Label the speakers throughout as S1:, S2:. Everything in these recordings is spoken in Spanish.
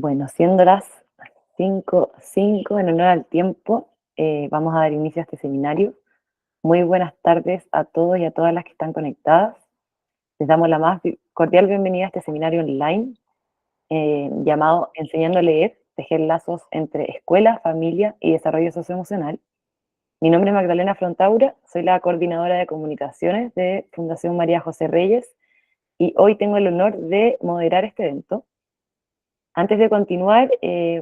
S1: Bueno, siendo las 5:05 en honor al tiempo, vamos a dar inicio a este seminario. Muy buenas tardes a todos y a todas las que están conectadas. Les damos la más cordial bienvenida a este seminario online llamado Enseñando a leer, tejer lazos entre escuela, familia y desarrollo socioemocional. Mi nombre es Magdalena Frontaura, soy la coordinadora de comunicaciones de Fundación María José Reyes y hoy tengo el honor de moderar este evento. Antes de continuar,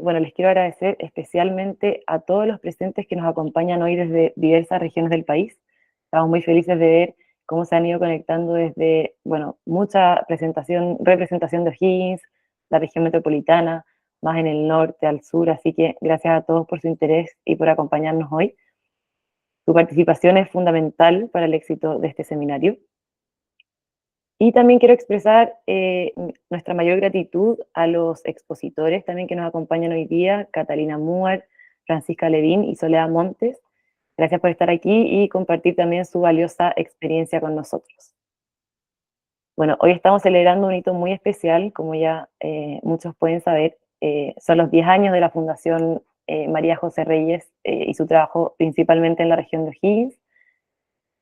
S1: bueno, les quiero agradecer especialmente a todos los presentes que nos acompañan hoy desde diversas regiones del país. Estamos muy felices de ver cómo se han ido conectando desde, bueno, mucha representación de O'Higgins, la región metropolitana, más en el norte, al sur, así que gracias a todos por su interés y por acompañarnos hoy. Su participación es fundamental para el éxito de este seminario. Y también quiero expresar nuestra mayor gratitud a los expositores también que nos acompañan hoy día, Catalina Muar, Francisca Levín y Soledad Montes. Gracias por estar aquí y compartir también su valiosa experiencia con nosotros. Bueno, hoy estamos celebrando un hito muy especial, como ya muchos pueden saber, son los 10 años de la Fundación María José Reyes y su trabajo principalmente en la región de O'Higgins.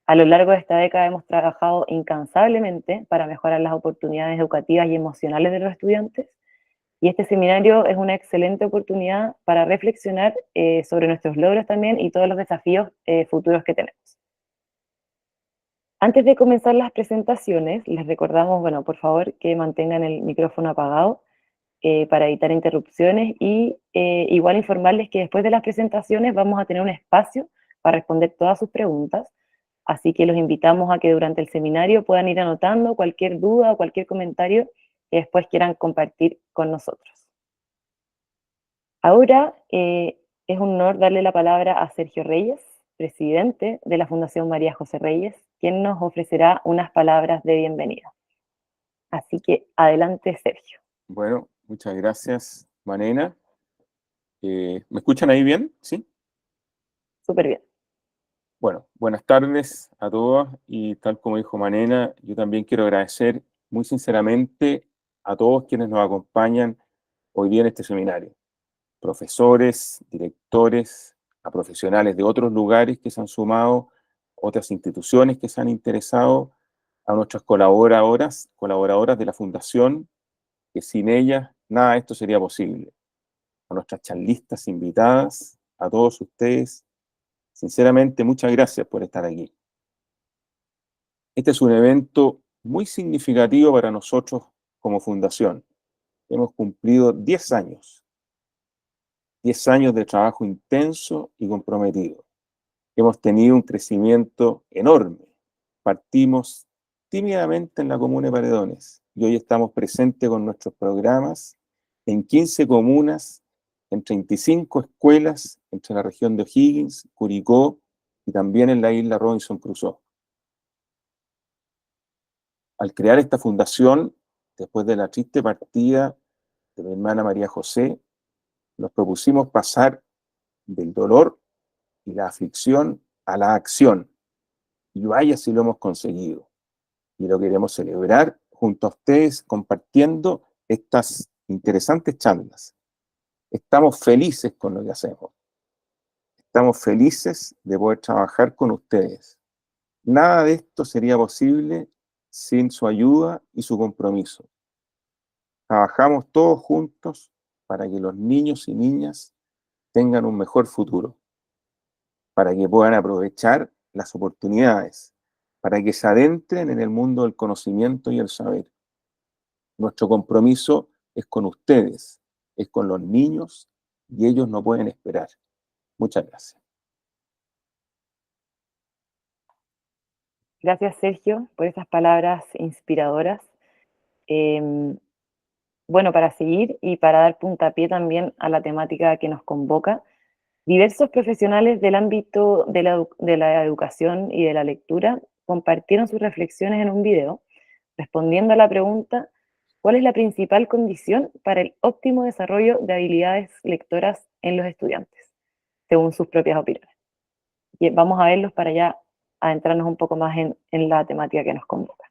S1: A lo largo de esta década hemos trabajado incansablemente para mejorar las oportunidades educativas y emocionales de los estudiantes, y este seminario es una excelente oportunidad para reflexionar sobre nuestros logros también y todos los desafíos futuros que tenemos. Antes de comenzar las presentaciones, les recordamos, bueno, por favor, que mantengan el micrófono apagado para evitar interrupciones y igual informarles que después de las presentaciones vamos a tener un espacio para responder todas sus preguntas. Así que los invitamos a que durante el seminario puedan ir anotando cualquier duda o cualquier comentario que después quieran compartir con nosotros. Ahora es un honor darle la palabra a Sergio Reyes, presidente de la Fundación María José Reyes, quien nos ofrecerá unas palabras de bienvenida. Así que adelante, Sergio.
S2: Bueno, muchas gracias, Manena. ¿Me escuchan ahí bien? ¿Sí?
S1: Súper bien.
S2: Bueno, buenas tardes a todos y tal como dijo Manena, yo también quiero agradecer muy sinceramente a todos quienes nos acompañan hoy día en este seminario. Profesores, directores, a profesionales de otros lugares que se han sumado, otras instituciones que se han interesado, a nuestras colaboradoras de la Fundación, que sin ellas nada de esto sería posible. A nuestras charlistas invitadas, a todos ustedes, sinceramente muchas gracias por estar aquí. Este es un evento muy significativo para nosotros como fundación. Hemos cumplido 10 años, 10 años de trabajo intenso y comprometido. Hemos tenido un crecimiento enorme. Partimos tímidamente en la comuna de Paredones y hoy estamos presentes con nuestros programas en 15 comunas, en 35 escuelas entre la región de O'Higgins, Curicó y también en la isla Robinson Crusoe. Al crear esta fundación, después de la triste partida de mi hermana María José, nos propusimos pasar del dolor y la aflicción a la acción. Y vaya si lo hemos conseguido. Y lo queremos celebrar junto a ustedes compartiendo estas interesantes charlas. Estamos felices con lo que hacemos. Estamos felices de poder trabajar con ustedes. Nada de esto sería posible sin su ayuda y su compromiso. Trabajamos todos juntos para que los niños y niñas tengan un mejor futuro, para que puedan aprovechar las oportunidades, para que se adentren en el mundo del conocimiento y el saber. Nuestro compromiso es con ustedes, es con los niños y ellos no pueden esperar. Muchas gracias.
S1: Gracias, Sergio, por esas palabras inspiradoras. Bueno, para seguir y para dar puntapié también a la temática que nos convoca, diversos profesionales del ámbito de la educación y de la lectura compartieron sus reflexiones en un video, respondiendo a la pregunta: ¿cuál es la principal condición para el óptimo desarrollo de habilidades lectoras en los estudiantes? Según sus propias opiniones. Y vamos a verlos para ya adentrarnos un poco más en la temática que nos convoca.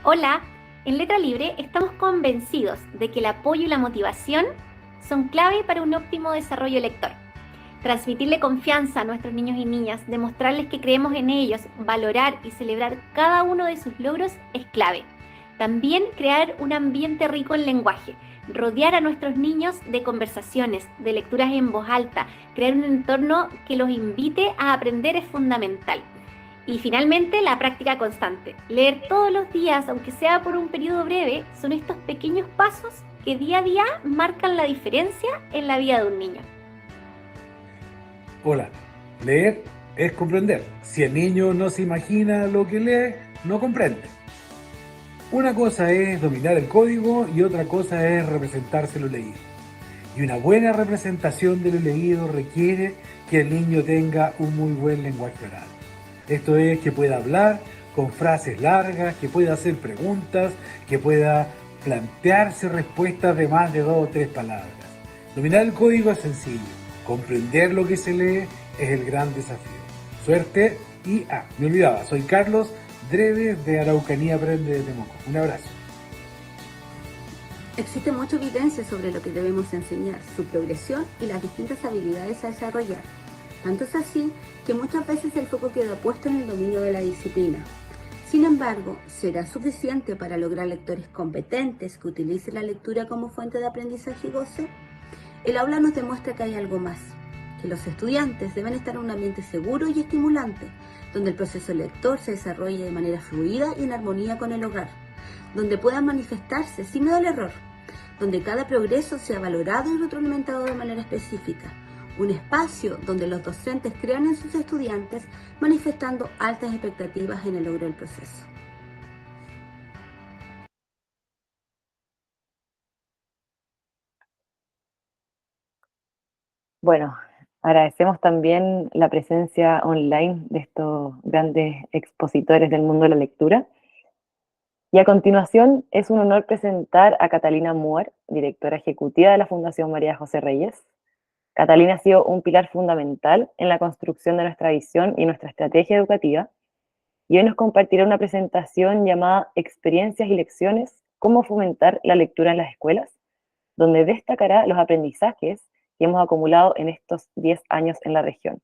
S3: Hola, en Letra Libre estamos convencidos de que el apoyo y la motivación son clave para un óptimo desarrollo lector. Transmitirle confianza a nuestros niños y niñas, demostrarles que creemos en ellos, valorar y celebrar cada uno de sus logros es clave. También crear un ambiente rico en lenguaje, rodear a nuestros niños de conversaciones, de lecturas en voz alta, crear un entorno que los invite a aprender es fundamental. Y finalmente, la práctica constante. Leer todos los días, aunque sea por un periodo breve, son estos pequeños pasos que día a día marcan la diferencia en la vida de un niño.
S4: Hola, leer es comprender. Si el niño no se imagina lo que lee, no comprende. Una cosa es dominar el código y otra cosa es representarse lo leído. Y una buena representación de lo leído requiere que el niño tenga un muy buen lenguaje oral. Esto es, que pueda hablar con frases largas, que pueda hacer preguntas, que pueda plantearse respuestas de más de 2 o 3 palabras. Dominar el código es sencillo. Comprender lo que se lee es el gran desafío. Suerte y... me olvidaba, soy Carlos Dreves de Araucanía Aprende de Temuco. Un abrazo.
S5: Existe mucha evidencia sobre lo que debemos enseñar, su progresión y las distintas habilidades a desarrollar. Tanto es así que muchas veces el foco queda puesto en el dominio de la disciplina. Sin embargo, ¿será suficiente para lograr lectores competentes que utilicen la lectura como fuente de aprendizaje y goce? El aula nos demuestra que hay algo más, que los estudiantes deben estar en un ambiente seguro y estimulante, donde el proceso lector se desarrolle de manera fluida y en armonía con el hogar, donde puedan manifestarse sin miedo al error, donde cada progreso sea valorado y retroalimentado de manera específica, un espacio donde los docentes crean en sus estudiantes, manifestando altas expectativas en el logro del proceso.
S1: Bueno, agradecemos también la presencia online de estos grandes expositores del mundo de la lectura. Y a continuación es un honor presentar a Catalina Moore, directora ejecutiva de la Fundación María José Reyes. Catalina ha sido un pilar fundamental en la construcción de nuestra visión y nuestra estrategia educativa, y hoy nos compartirá una presentación llamada Experiencias y lecciones, cómo fomentar la lectura en las escuelas, donde destacará los aprendizajes que hemos acumulado en estos 10 años en la región.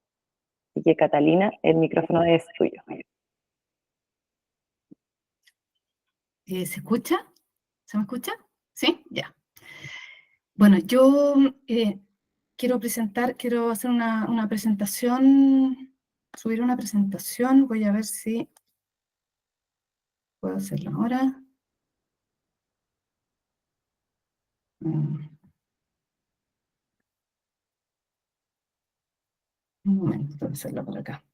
S1: Así que, Catalina, el micrófono es tuyo.
S6: ¿Se escucha? ¿Se me escucha? ¿Sí? Ya. Bueno, yo quiero hacer una presentación, subir una presentación. Voy a ver si puedo hacerlo ahora. Un momento, voy a hacerlo por acá.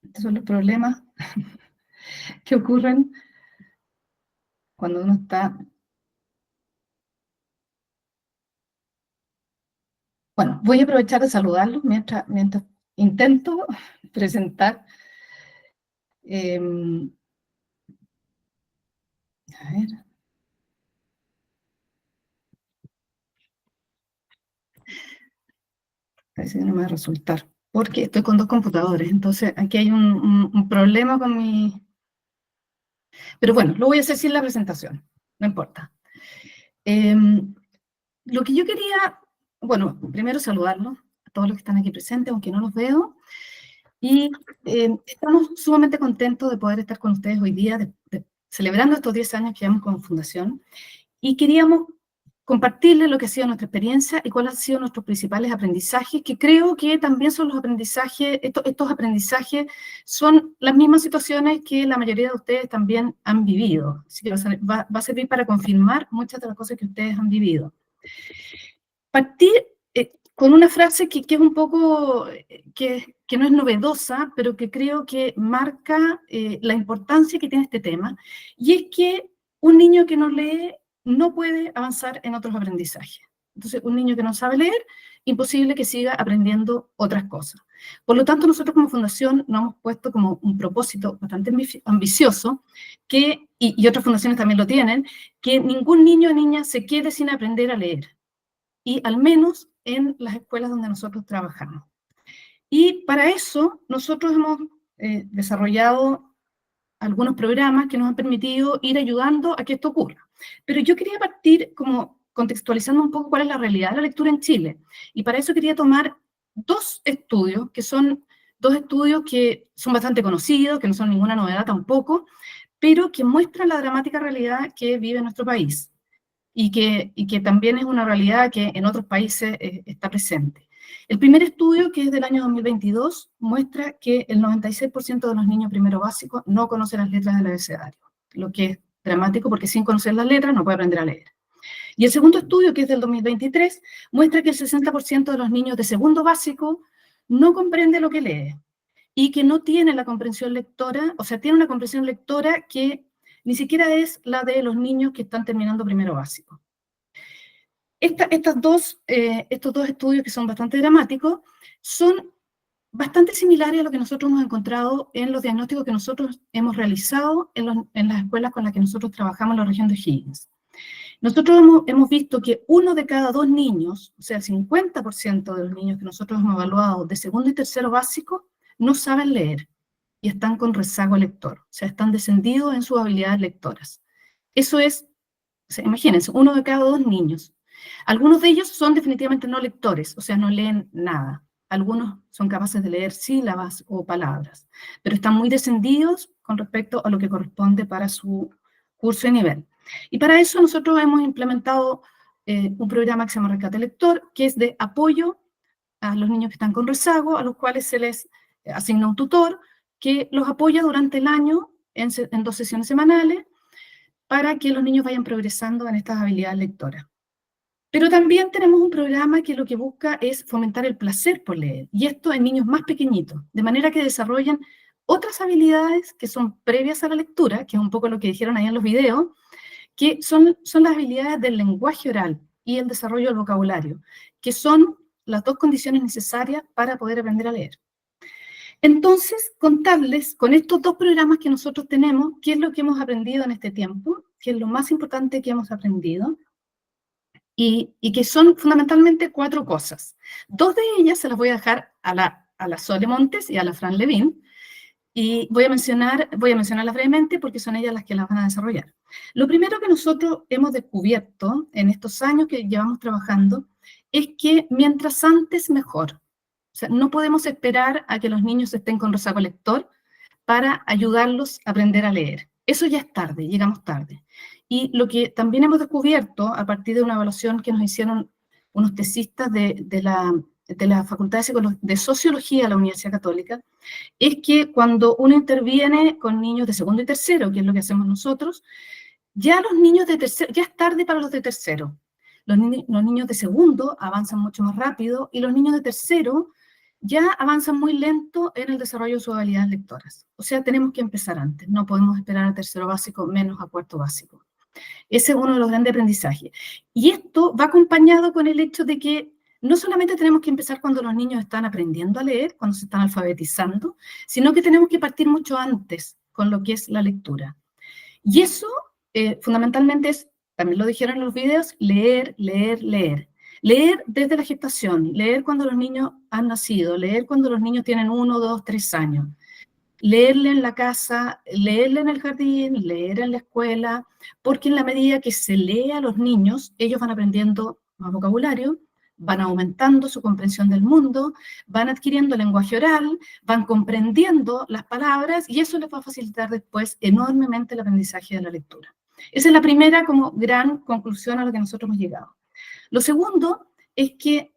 S6: Estos son los problemas que ocurren cuando uno está... Bueno, voy a aprovechar de saludarlos mientras intento presentar. A ver. Parece que no me va a resultar, porque estoy con 2 computadores, entonces aquí hay un problema con mi... Pero bueno, lo voy a hacer sin la presentación, no importa. Lo que yo quería, bueno, primero saludarlos, a todos los que están aquí presentes, aunque no los veo, y estamos sumamente contentos de poder estar con ustedes hoy día, celebrando estos 10 años que llevamos como fundación, y queríamos compartirles lo que ha sido nuestra experiencia y cuáles han sido nuestros principales aprendizajes, que creo que también son los aprendizajes, estos aprendizajes son las mismas situaciones que la mayoría de ustedes también han vivido. Así que va a servir para confirmar muchas de las cosas que ustedes han vivido. Partir con una frase que es un poco, que no es novedosa, pero que creo que marca la importancia que tiene este tema, y es que un niño que no lee no puede avanzar en otros aprendizajes. Entonces, un niño que no sabe leer, imposible que siga aprendiendo otras cosas. Por lo tanto, nosotros como fundación nos hemos puesto como un propósito bastante ambicioso, y otras fundaciones también lo tienen, que ningún niño o niña se quede sin aprender a leer, y al menos en las escuelas donde nosotros trabajamos. Y para eso nosotros hemos desarrollado algunos programas que nos han permitido ir ayudando a que esto ocurra. Pero yo quería partir como contextualizando un poco cuál es la realidad de la lectura en Chile. Y para eso quería tomar dos estudios, que son dos estudios que son bastante conocidos, que no son ninguna novedad tampoco, pero que muestran la dramática realidad que vive nuestro país. Y que también es una realidad que en otros países está presente. El primer estudio, que es del año 2022, muestra que el 96% de los niños primero básicos no conocen las letras del abecedario, lo que es dramático porque sin conocer las letras no puede aprender a leer. Y el segundo estudio, que es del 2023, muestra que el 60% de los niños de segundo básico no comprende lo que lee y que no tiene la comprensión lectora, o sea, tiene una comprensión lectora que ni siquiera es la de los niños que están terminando primero básico. Estos dos estudios, que son bastante dramáticos, son bastante similares a lo que nosotros hemos encontrado en los diagnósticos que nosotros hemos realizado en las escuelas con las que nosotros trabajamos en la región de Higgins. Nosotros hemos visto que 1 de cada 2 niños, o sea, el 50% de los niños que nosotros hemos evaluado de segundo y tercero básico, no saben leer y están con rezago lector, o sea, están descendidos en sus habilidades lectoras. Eso es, o sea, imagínense, 1 de cada 2 niños. Algunos de ellos son definitivamente no lectores, o sea, no leen nada. Algunos son capaces de leer sílabas o palabras, pero están muy descendidos con respecto a lo que corresponde para su curso de nivel. Y para eso nosotros hemos implementado un programa que se llama Rescate Lector, que es de apoyo a los niños que están con rezago, a los cuales se les asigna un tutor que los apoya durante el año en 2 sesiones semanales para que los niños vayan progresando en estas habilidades lectoras. Pero también tenemos un programa que lo que busca es fomentar el placer por leer, y esto en niños más pequeñitos, de manera que desarrollen otras habilidades que son previas a la lectura, que es un poco lo que dijeron ahí en los videos, que son las habilidades del lenguaje oral y el desarrollo del vocabulario, que son las 2 condiciones necesarias para poder aprender a leer. Entonces, contarles con estos 2 programas que nosotros tenemos, qué es lo que hemos aprendido en este tiempo, qué es lo más importante que hemos aprendido, y que son fundamentalmente 4 cosas. 2 de ellas se las voy a dejar a la Sole Montes y a la Fran Levin, y voy a mencionarlas brevemente porque son ellas las que las van a desarrollar. Lo primero que nosotros hemos descubierto en estos años que llevamos trabajando es que mientras antes mejor. O sea, no podemos esperar a que los niños estén con rezago lector para ayudarlos a aprender a leer. Eso ya es tarde, llegamos tarde. Y lo que también hemos descubierto a partir de una evaluación que nos hicieron unos tesistas de la Facultad de Sociología de la Universidad Católica, es que cuando uno interviene con niños de segundo y tercero, que es lo que hacemos nosotros, ya los niños de tercero, ya es tarde para los de tercero. Los niños de segundo avanzan mucho más rápido y los niños de tercero ya avanzan muy lento en el desarrollo de sus habilidades lectoras. O sea, tenemos que empezar antes, no podemos esperar a tercero básico menos a cuarto básico. Ese es uno de los grandes aprendizajes. Y esto va acompañado con el hecho de que no solamente tenemos que empezar cuando los niños están aprendiendo a leer, cuando se están alfabetizando, sino que tenemos que partir mucho antes con lo que es la lectura. Y eso fundamentalmente es, también lo dijeron en los videos, leer, leer, leer. Leer desde la gestación, leer cuando los niños han nacido, leer cuando los niños tienen 1, 2, 3 años. Leerle en la casa, leerle en el jardín, leer en la escuela, porque en la medida que se lee a los niños, ellos van aprendiendo más vocabulario, van aumentando su comprensión del mundo, van adquiriendo lenguaje oral, van comprendiendo las palabras y eso les va a facilitar después enormemente el aprendizaje de la lectura. Esa es la primera como gran conclusión a la que nosotros hemos llegado. Lo segundo es que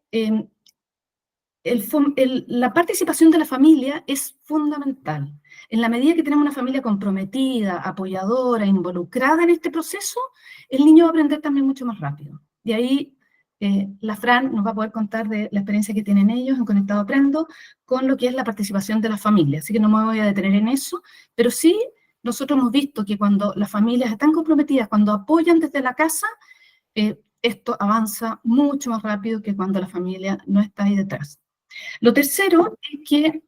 S6: la participación de la familia es fundamental. En la medida que tenemos una familia comprometida, apoyadora, involucrada en este proceso, el niño va a aprender también mucho más rápido. De ahí la Fran nos va a poder contar de la experiencia que tienen ellos en Conectado Aprendo con lo que es la participación de la familia. Así que no me voy a detener en eso, pero sí nosotros hemos visto que cuando las familias están comprometidas, cuando apoyan desde la casa, esto avanza mucho más rápido que cuando la familia no está ahí detrás. Lo tercero es que,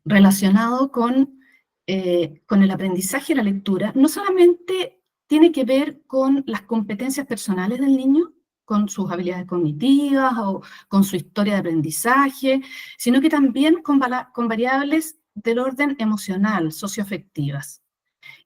S6: relacionado con el aprendizaje y la lectura, no solamente tiene que ver con las competencias personales del niño, con sus habilidades cognitivas o con su historia de aprendizaje, sino que también con variables del orden emocional, socioafectivas.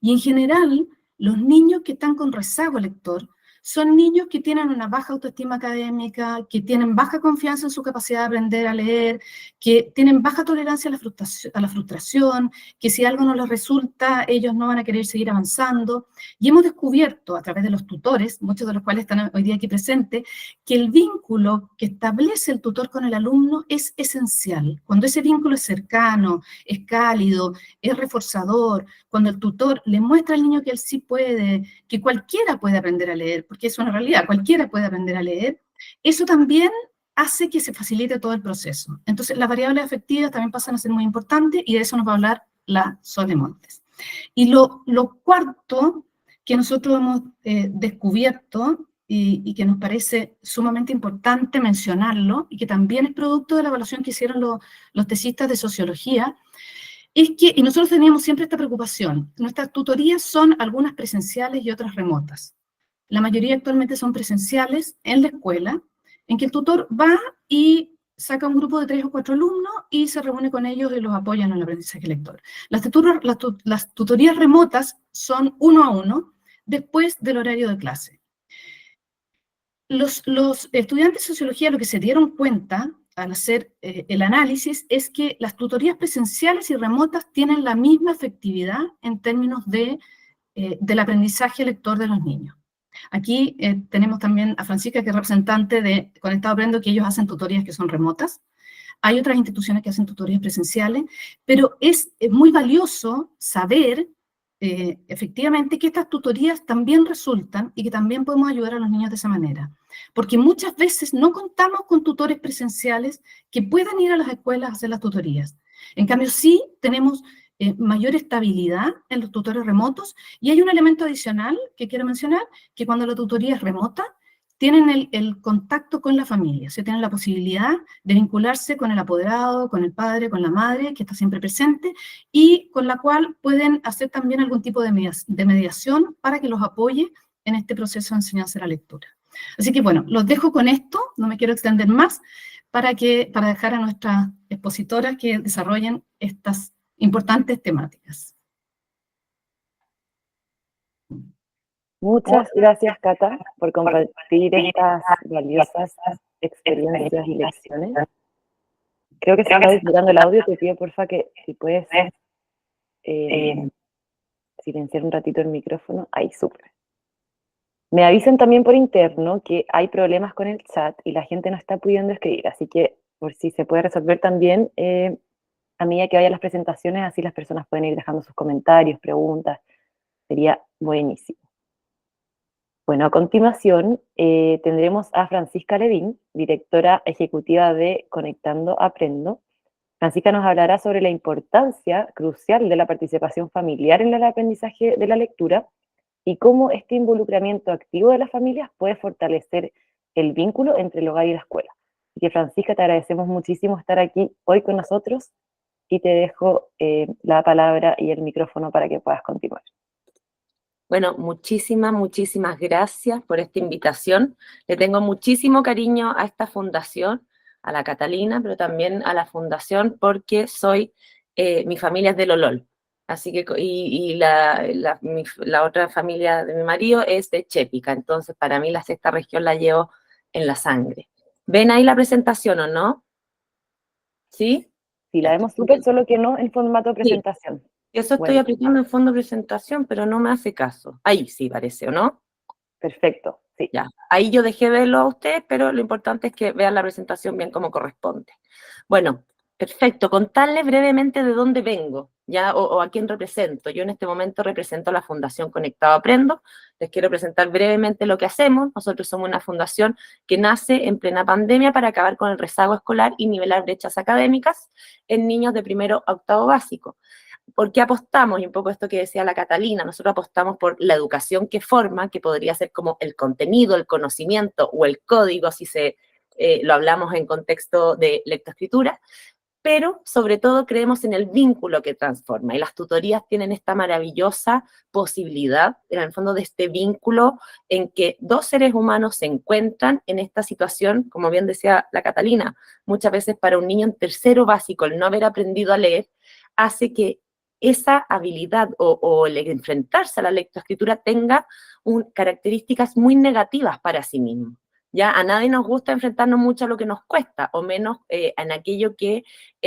S6: Y en general, los niños que están con rezago lector son niños que tienen una baja autoestima académica, que tienen baja confianza en su capacidad de aprender a leer, que tienen baja tolerancia a la frustración, que si algo no les resulta, ellos no van a querer seguir avanzando. Y hemos descubierto a través de los tutores, muchos de los cuales están hoy día aquí presentes, que el vínculo que establece el tutor con el alumno es esencial. Cuando ese vínculo es cercano, es cálido, es reforzador, cuando el tutor le muestra al niño que él sí puede, que cualquiera puede aprender a leer, porque es una realidad, cualquiera puede aprender a leer, eso también hace que se facilite todo el proceso. Entonces, las variables afectivas también pasan a ser muy importantes y de eso nos va a hablar la Sole Montes. Y lo cuarto que nosotros hemos descubierto y que nos parece sumamente importante mencionarlo y que también es producto de la evaluación que hicieron los tesistas de sociología, es que, y nosotros teníamos siempre esta preocupación, nuestras tutorías son algunas presenciales y otras remotas. La mayoría actualmente son presenciales en la escuela, en que el tutor va y saca un grupo de 3 o 4 alumnos y se reúne con ellos y los apoya en el aprendizaje lector. Las tutorías remotas son 1 a 1 después del horario de clase. Los estudiantes de sociología lo que se dieron cuenta al hacer el análisis es que las tutorías presenciales y remotas tienen la misma efectividad en términos del aprendizaje lector de los niños. Aquí tenemos también a Francisca, que es representante de Conectado Aprendo, que ellos hacen tutorías que son remotas. Hay otras instituciones que hacen tutorías presenciales, pero es muy valioso saber efectivamente que estas tutorías también resultan y que también podemos ayudar a los niños de esa manera. Porque muchas veces no contamos con tutores presenciales que puedan ir a las escuelas a hacer las tutorías. En cambio, sí tenemos mayor estabilidad en los tutores remotos, y hay un elemento adicional que quiero mencionar, que cuando la tutoría es remota, tienen el contacto con la familia, o sea, tienen la posibilidad de vincularse con el apoderado, con el padre, con la madre, que está siempre presente, y con la cual pueden hacer también algún tipo de mediación para que los apoye en este proceso de enseñanza de la lectura. Así que bueno, los dejo con esto, no me quiero extender más, para dejar a nuestras expositoras que desarrollen estas importantes temáticas.
S1: Muchas gracias, Cata, por compartir estas valiosas experiencias y lecciones. Creo que se está disfrutando el audio. Te pido, porfa, que si puedes silenciar un ratito el micrófono. Ahí, súper. Me avisan también por interno que hay problemas con el chat y la gente no está pudiendo escribir, así que por si se puede resolver también a medida que vayan las presentaciones, así las personas pueden ir dejando sus comentarios, preguntas. Sería buenísimo. Bueno, a continuación tendremos a Francisca Levín, directora ejecutiva de Conectando Aprendo. Francisca nos hablará sobre la importancia crucial de la participación familiar en el aprendizaje de la lectura y cómo este involucramiento activo de las familias puede fortalecer el vínculo entre el hogar y la escuela. Así que, Francisca, te agradecemos muchísimo estar aquí hoy con nosotros y te dejo la palabra y el micrófono para que puedas continuar.
S7: Bueno, muchísimas gracias por esta invitación. Le tengo muchísimo cariño a esta fundación, a la Catalina, pero también a la fundación porque mi familia es de Lolol. Así que, la otra familia de mi marido es de Chépica, entonces para mí la sexta región la llevo en la sangre. ¿Ven ahí la presentación o no? ¿Sí?
S1: Sí, la vemos súper, solo que no en formato de presentación.
S7: Sí. Eso estoy aplicando en fondo de presentación, pero no me hace caso. Ahí sí parece, ¿o no?
S1: Perfecto, sí.
S7: Ya, ahí yo dejé verlo a ustedes, pero lo importante es que vean la presentación bien como corresponde. Bueno, perfecto. Contarles brevemente de dónde vengo, ¿ya? O a quién represento. Yo en este momento represento a la Fundación Conectado Aprendo. Les quiero presentar brevemente lo que hacemos. Nosotros somos una fundación que nace en plena pandemia para acabar con el rezago escolar y nivelar brechas académicas en niños de primero a octavo básico. ¿por qué apostamos? Y un poco esto que decía la Catalina, nosotros apostamos por la educación que forma, que podría ser como el contenido, el conocimiento o el código, si lo hablamos en contexto de lectoescritura, pero sobre todo creemos en el vínculo que transforma, y las tutorías tienen esta maravillosa posibilidad, en el fondo, de este vínculo en que dos seres humanos se encuentran en esta situación, como bien decía la Catalina, muchas veces para un niño en tercero básico el no haber aprendido a leer hace que esa habilidad o el enfrentarse a la lectoescritura tenga características muy negativas para sí mismo. Ya a nadie nos gusta enfrentarnos mucho a lo que nos cuesta, o menos en aquello que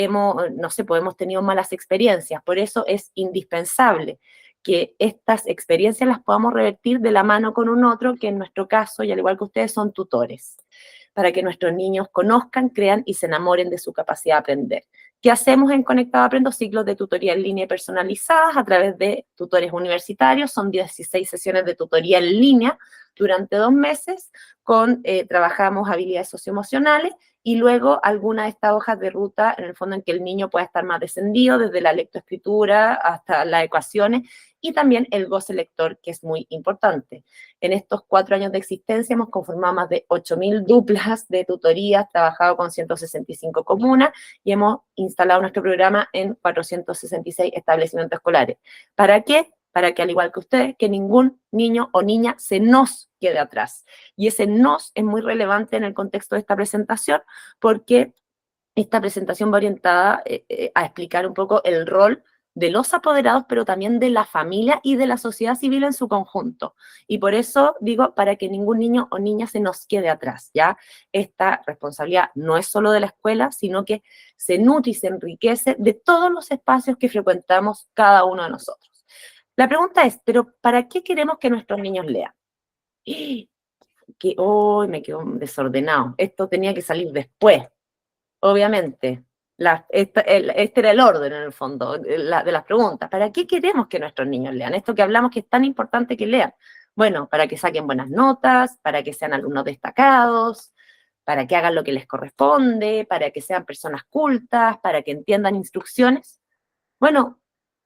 S7: no sé, pues hemos tenido malas experiencias. Por eso es indispensable que estas experiencias las podamos revertir de la mano con un otro, que en nuestro caso, y al igual que ustedes, son tutores, para que nuestros niños conozcan, crean y se enamoren de su capacidad de aprender. ¿Qué hacemos en Conectado Aprendo? Ciclos de tutoría en línea personalizadas a través de tutores universitarios. Son 16 sesiones de tutoría en línea durante 2 meses, trabajamos habilidades socioemocionales y luego alguna de estas hojas de ruta, en el fondo, en que el niño pueda estar más descendido, desde la lectoescritura hasta las ecuaciones, y también el goce lector, que es muy importante. En estos 4 años de existencia hemos conformado más de 8.000 duplas de tutorías, trabajado con 165 comunas y hemos instalado nuestro programa en 466 establecimientos escolares. ¿Para qué? Para que, al igual que ustedes, que ningún niño o niña se nos quede atrás. Y ese nos es muy relevante en el contexto de esta presentación, porque esta presentación va orientada a explicar un poco el rol de los apoderados, pero también de la familia y de la sociedad civil en su conjunto. Y por eso digo, para que ningún niño o niña se nos quede atrás, ¿ya? Esta responsabilidad no es solo de la escuela, sino que se nutre y se enriquece de todos los espacios que frecuentamos cada uno de nosotros. La pregunta es, ¿pero para qué queremos que nuestros niños lean? Que hoy me quedo desordenado. Esto tenía que salir después, obviamente. Este era el orden, en el fondo, de las preguntas. ¿Para qué queremos que nuestros niños lean? Esto que hablamos que es tan importante que lean. Bueno, para que saquen buenas notas, para que sean alumnos destacados, para que hagan lo que les corresponde, para que sean personas cultas, para que entiendan instrucciones. Bueno,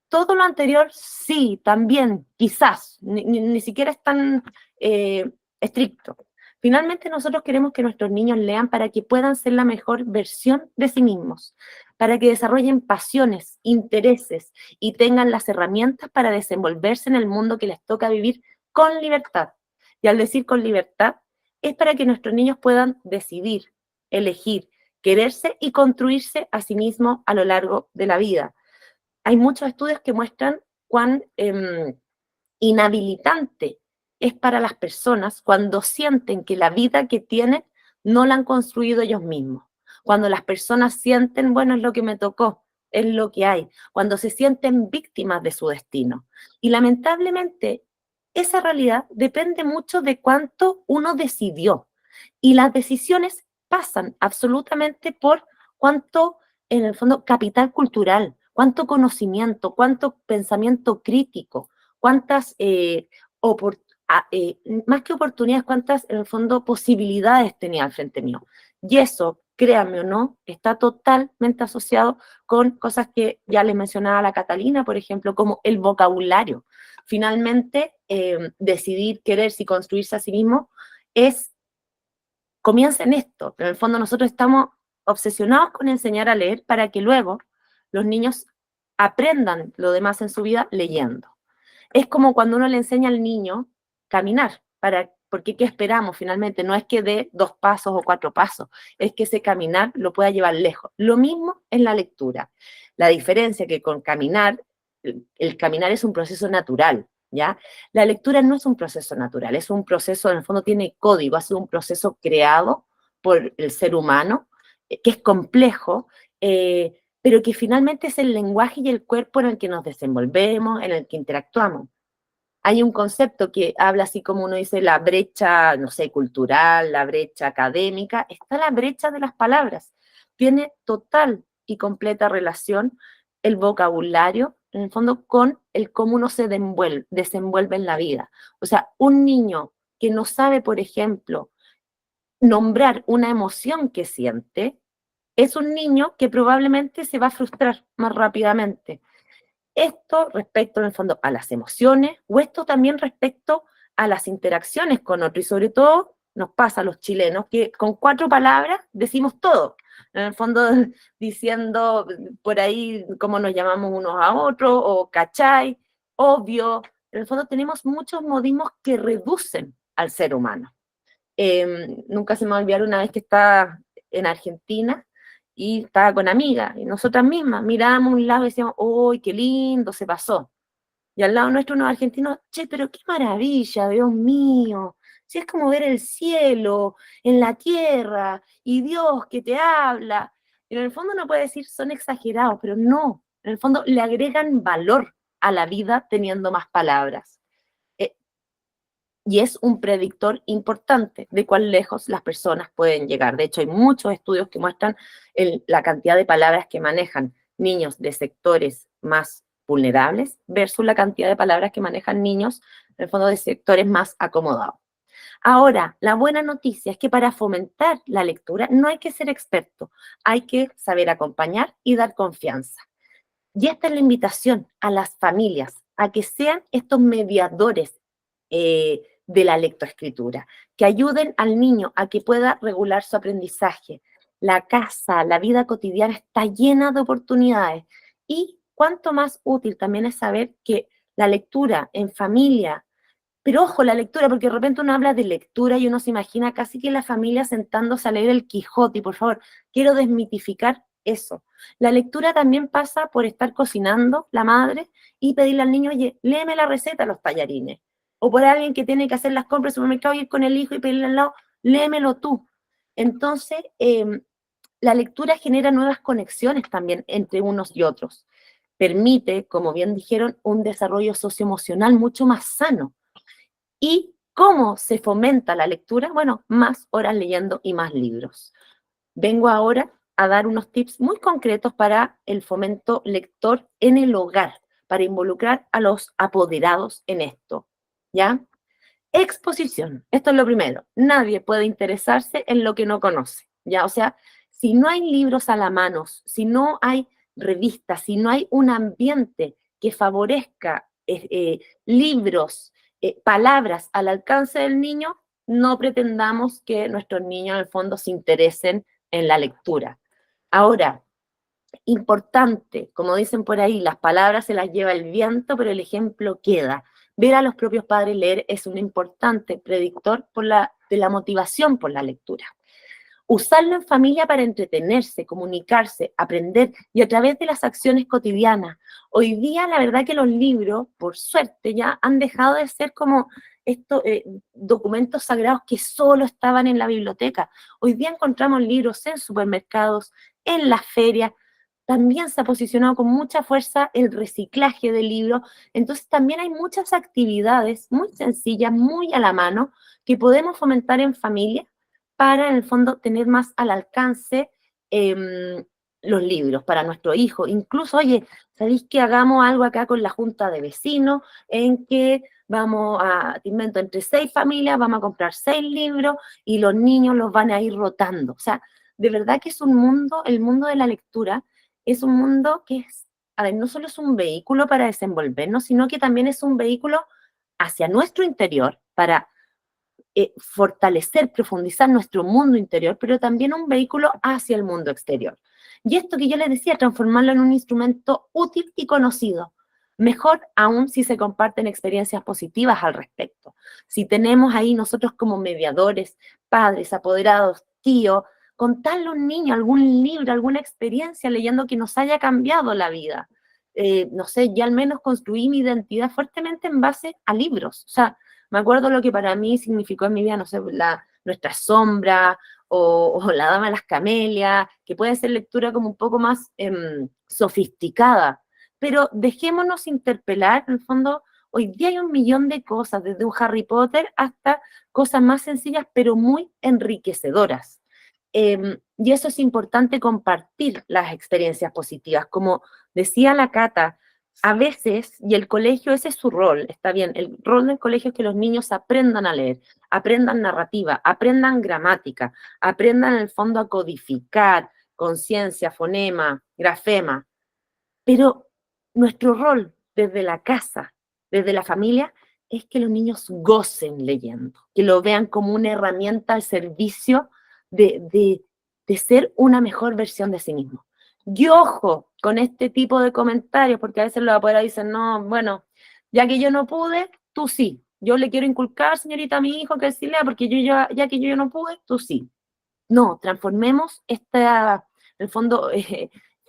S7: todo lo anterior, sí, también, quizás, ni siquiera es tan estricto. Finalmente, nosotros queremos que nuestros niños lean para que puedan ser la mejor versión de sí mismos, para que desarrollen pasiones, intereses y tengan las herramientas para desenvolverse en el mundo que les toca vivir con libertad. Y al decir con libertad, es para que nuestros niños puedan decidir, elegir, quererse y construirse a sí mismos a lo largo de la vida. Hay muchos estudios que muestran cuán inhabilitante es para las personas cuando sienten que la vida que tienen no la han construido ellos mismos. Cuando las personas sienten, bueno, es lo que me tocó, es lo que hay. Cuando se sienten víctimas de su destino. Y lamentablemente, esa realidad depende mucho de cuánto uno decidió. Y las decisiones pasan absolutamente por cuánto, en el fondo, capital cultural, cuánto conocimiento, cuánto pensamiento crítico, cuántas, más que oportunidades, cuántas, en el fondo, posibilidades tenía al frente mío. Y eso, créanme o no, está totalmente asociado con cosas que ya les mencionaba la Catalina, por ejemplo, como el vocabulario. Finalmente, decidir, quererse y construirse a sí mismo comienza en esto. En el fondo, nosotros estamos obsesionados con enseñar a leer para que luego los niños aprendan lo demás en su vida leyendo. Es como cuando uno le enseña al niño caminar, porque ¿qué esperamos finalmente? No es que dé 2 pasos o 4 pasos, es que ese caminar lo pueda llevar lejos. Lo mismo en la lectura. La diferencia que con caminar, el caminar es un proceso natural, ¿ya? La lectura no es un proceso natural, es un proceso, en el fondo tiene código, ha sido un proceso creado por el ser humano, que es complejo, pero que finalmente es el lenguaje y el cuerpo en el que nos desenvolvemos, en el que interactuamos. Hay un concepto que habla así como uno dice, la brecha, no sé, cultural, la brecha académica, está la brecha de las palabras. Tiene total y completa relación el vocabulario, en el fondo, con el cómo uno se desenvuelve en la vida. O sea, un niño que no sabe, por ejemplo, nombrar una emoción que siente, es un niño que probablemente se va a frustrar más rápidamente. Esto respecto, en el fondo, a las emociones, o esto también respecto a las interacciones con otros, y sobre todo nos pasa a los chilenos, que con 4 palabras decimos todo. En el fondo, diciendo por ahí cómo nos llamamos unos a otros, o cachai, obvio. En el fondo tenemos muchos modismos que reducen al ser humano. Nunca se me va a olvidar una vez que estaba en Argentina y estaba con amigas, y nosotras mismas mirábamos un lado y decíamos, ¡uy, qué lindo, se pasó! Y al lado nuestro unos argentinos, che, pero qué maravilla, Dios mío, si es como ver el cielo, en la tierra, y Dios que te habla. Y en el fondo uno puede decir, son exagerados, pero no, en el fondo le agregan valor a la vida teniendo más palabras. Y es un predictor importante de cuán lejos las personas pueden llegar. De hecho, hay muchos estudios que muestran la cantidad de palabras que manejan niños de sectores más vulnerables versus la cantidad de palabras que manejan niños, en el fondo, de sectores más acomodados. Ahora, la buena noticia es que para fomentar la lectura no hay que ser experto, hay que saber acompañar y dar confianza. Y esta es la invitación a las familias, a que sean estos mediadores de la lectoescritura, que ayuden al niño a que pueda regular su aprendizaje. La casa, la vida cotidiana está llena de oportunidades, y cuánto más útil también es saber que la lectura en familia, pero ojo, la lectura, porque de repente uno habla de lectura y uno se imagina casi que la familia sentándose a leer el Quijote, y por favor, quiero desmitificar eso. La lectura también pasa por estar cocinando, la madre, y pedirle al niño, oye, léeme la receta de los tallarines. O por alguien que tiene que hacer las compras en el supermercado y ir con el hijo y pedirle al lado, léemelo tú. Entonces, la lectura genera nuevas conexiones también entre unos y otros. Permite, como bien dijeron, un desarrollo socioemocional mucho más sano. ¿Y cómo se fomenta la lectura? Bueno, más horas leyendo y más libros. Vengo ahora a dar unos tips muy concretos para el fomento lector en el hogar, para involucrar a los apoderados en esto, ¿ya? Exposición, esto es lo primero. Nadie puede interesarse en lo que no conoce, ¿ya? O sea, si no hay libros a la mano, si no hay revistas, si no hay un ambiente que favorezca libros, palabras al alcance del niño, no pretendamos que nuestros niños en el fondo se interesen en la lectura. Ahora, importante, como dicen por ahí, las palabras se las lleva el viento, pero el ejemplo queda. Ver a los propios padres leer es un importante predictor de la motivación por la lectura. Usarlo en familia para entretenerse, comunicarse, aprender, y a través de las acciones cotidianas. Hoy día, la verdad que los libros, por suerte, ya han dejado de ser como estos documentos sagrados que solo estaban en la biblioteca. Hoy día encontramos libros en supermercados, en las ferias. También se ha posicionado con mucha fuerza el reciclaje de libros. Entonces también hay muchas actividades muy sencillas, muy a la mano, que podemos fomentar en familia para, en el fondo, tener más al alcance los libros para nuestro hijo. Incluso, oye, ¿sabéis que hagamos algo acá con la junta de vecinos en que vamos a, te invento, entre 6 familias, vamos a comprar 6 libros y los niños los van a ir rotando? O sea, de verdad que es un mundo, el mundo de la lectura, es un mundo que es, a ver, no solo es un vehículo para desenvolvernos, sino que también es un vehículo hacia nuestro interior para fortalecer, profundizar nuestro mundo interior, pero también un vehículo hacia el mundo exterior. Y esto que yo les decía, transformarlo en un instrumento útil y conocido. Mejor aún si se comparten experiencias positivas al respecto. Si tenemos ahí nosotros como mediadores, padres, apoderados, tíos, contarle a un niño algún libro, alguna experiencia leyendo que nos haya cambiado la vida. No sé, ya al menos construí mi identidad fuertemente en base a libros. O sea, me acuerdo lo que para mí significó en mi vida, no sé, Nuestra Sombra o La Dama de las Camelias, que puede ser lectura como un poco más sofisticada. Pero dejémonos interpelar, en el fondo, hoy día hay un millón de cosas, desde un Harry Potter hasta cosas más sencillas, pero muy enriquecedoras. Y eso es importante, compartir las experiencias positivas. Como decía la Cata, a veces, y el colegio, ese es su rol, está bien, el rol del colegio es que los niños aprendan a leer, aprendan narrativa, aprendan gramática, aprendan en el fondo a codificar, conciencia, fonema, grafema, pero nuestro rol desde la casa, desde la familia, es que los niños gocen leyendo, que lo vean como una herramienta al servicio de ser una mejor versión de sí mismo. Y ojo con este tipo de comentarios, porque a veces los apoderados dicen, no, bueno, ya que yo no pude, tú sí. Yo le quiero inculcar, señorita, a mi hijo que él sí lea, porque ya que yo no pude, tú sí. No, transformemos esta, en el fondo,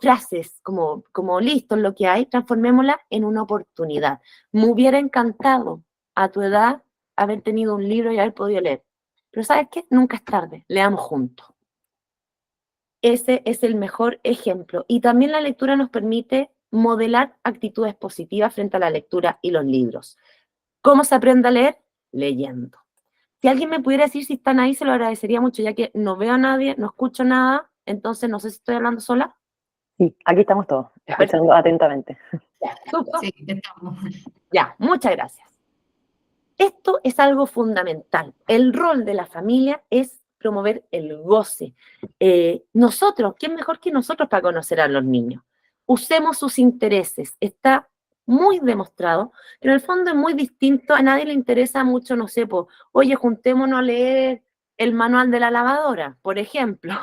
S7: frases como listo en lo que hay, transformémosla en una oportunidad. Me hubiera encantado a tu edad haber tenido un libro y haber podido leer. Pero ¿sabes qué? Nunca es tarde, leamos juntos. Ese es el mejor ejemplo. Y también la lectura nos permite modelar actitudes positivas frente a la lectura y los libros. ¿Cómo se aprende a leer? Leyendo. Si alguien me pudiera decir si están ahí, se lo agradecería mucho, ya que no veo a nadie, no escucho nada, entonces no sé si estoy hablando sola.
S1: Sí, aquí estamos todos, escuchando atentamente.
S6: Sí, estamos.
S7: Ya, muchas gracias. Esto es algo fundamental. El rol de la familia es promover el goce. Nosotros, ¿quién mejor que nosotros para conocer a los niños? Usemos sus intereses. Está muy demostrado, pero en el fondo es muy distinto. A nadie le interesa mucho, no sé, pues, oye, juntémonos a leer el manual de la lavadora, por ejemplo,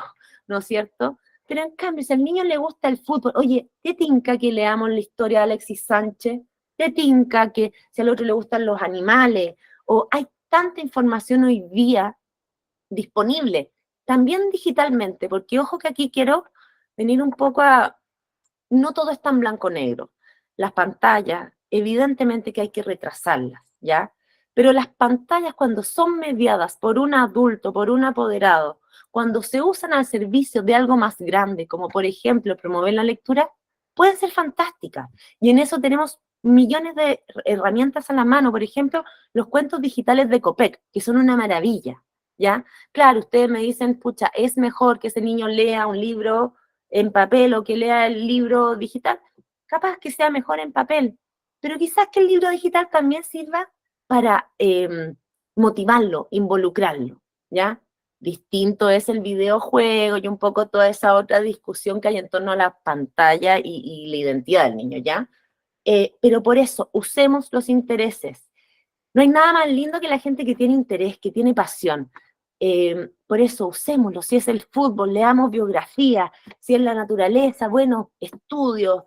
S7: ¿no es cierto? Pero en cambio, si al niño le gusta el fútbol, oye, ¿te tinca que leamos la historia de Alexis Sánchez? ¿Te tinca que si al otro le gustan los animales? O hay tanta información hoy día disponible, también digitalmente, porque ojo que aquí quiero venir un poco a, no todo es tan blanco-negro. Las pantallas, evidentemente que hay que retrasarlas, ¿ya? Pero las pantallas cuando son mediadas por un adulto, por un apoderado, cuando se usan al servicio de algo más grande, como por ejemplo promover la lectura, pueden ser fantásticas. Y en eso tenemos millones de herramientas a la mano, por ejemplo, los cuentos digitales de Copec, que son una maravilla, ¿ya? Claro, ustedes me dicen, pucha, es mejor que ese niño lea un libro en papel o que lea el libro digital, capaz que sea mejor en papel, pero quizás que el libro digital también sirva para motivarlo, involucrarlo, ¿ya? Distinto es el videojuego y un poco toda esa otra discusión que hay en torno a la pantalla y la identidad del niño, ¿ya? Pero por eso, usemos los intereses. No hay nada más lindo que la gente que tiene interés, que tiene pasión. Por eso, usémoslo. Si es el fútbol, leamos biografía. Si es la naturaleza, bueno, estudios.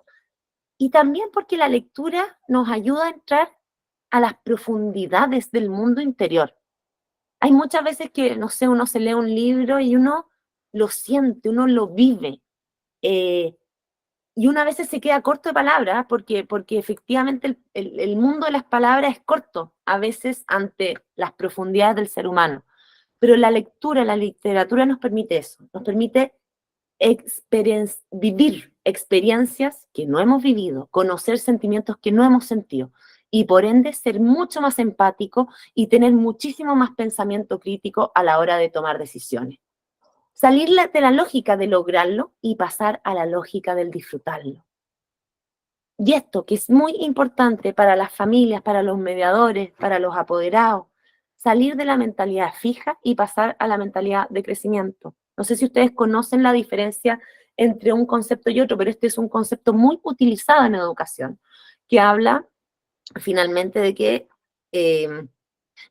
S7: Y también porque la lectura nos ayuda a entrar a las profundidades del mundo interior. Hay muchas veces que, no sé, uno se lee un libro y uno lo siente, uno lo vive. Y una vez se queda corto de palabras, porque efectivamente el mundo de las palabras es corto, a veces ante las profundidades del ser humano. Pero la lectura, la literatura nos permite eso, nos permite vivir experiencias que no hemos vivido, conocer sentimientos que no hemos sentido, y por ende ser mucho más empático y tener muchísimo más pensamiento crítico a la hora de tomar decisiones. Salir de la lógica de lograrlo y pasar a la lógica del disfrutarlo. Y esto, que es muy importante para las familias, para los mediadores, para los apoderados, salir de la mentalidad fija y pasar a la mentalidad de crecimiento. No sé si ustedes conocen la diferencia entre un concepto y otro, pero este es un concepto muy utilizado en educación, que habla finalmente de que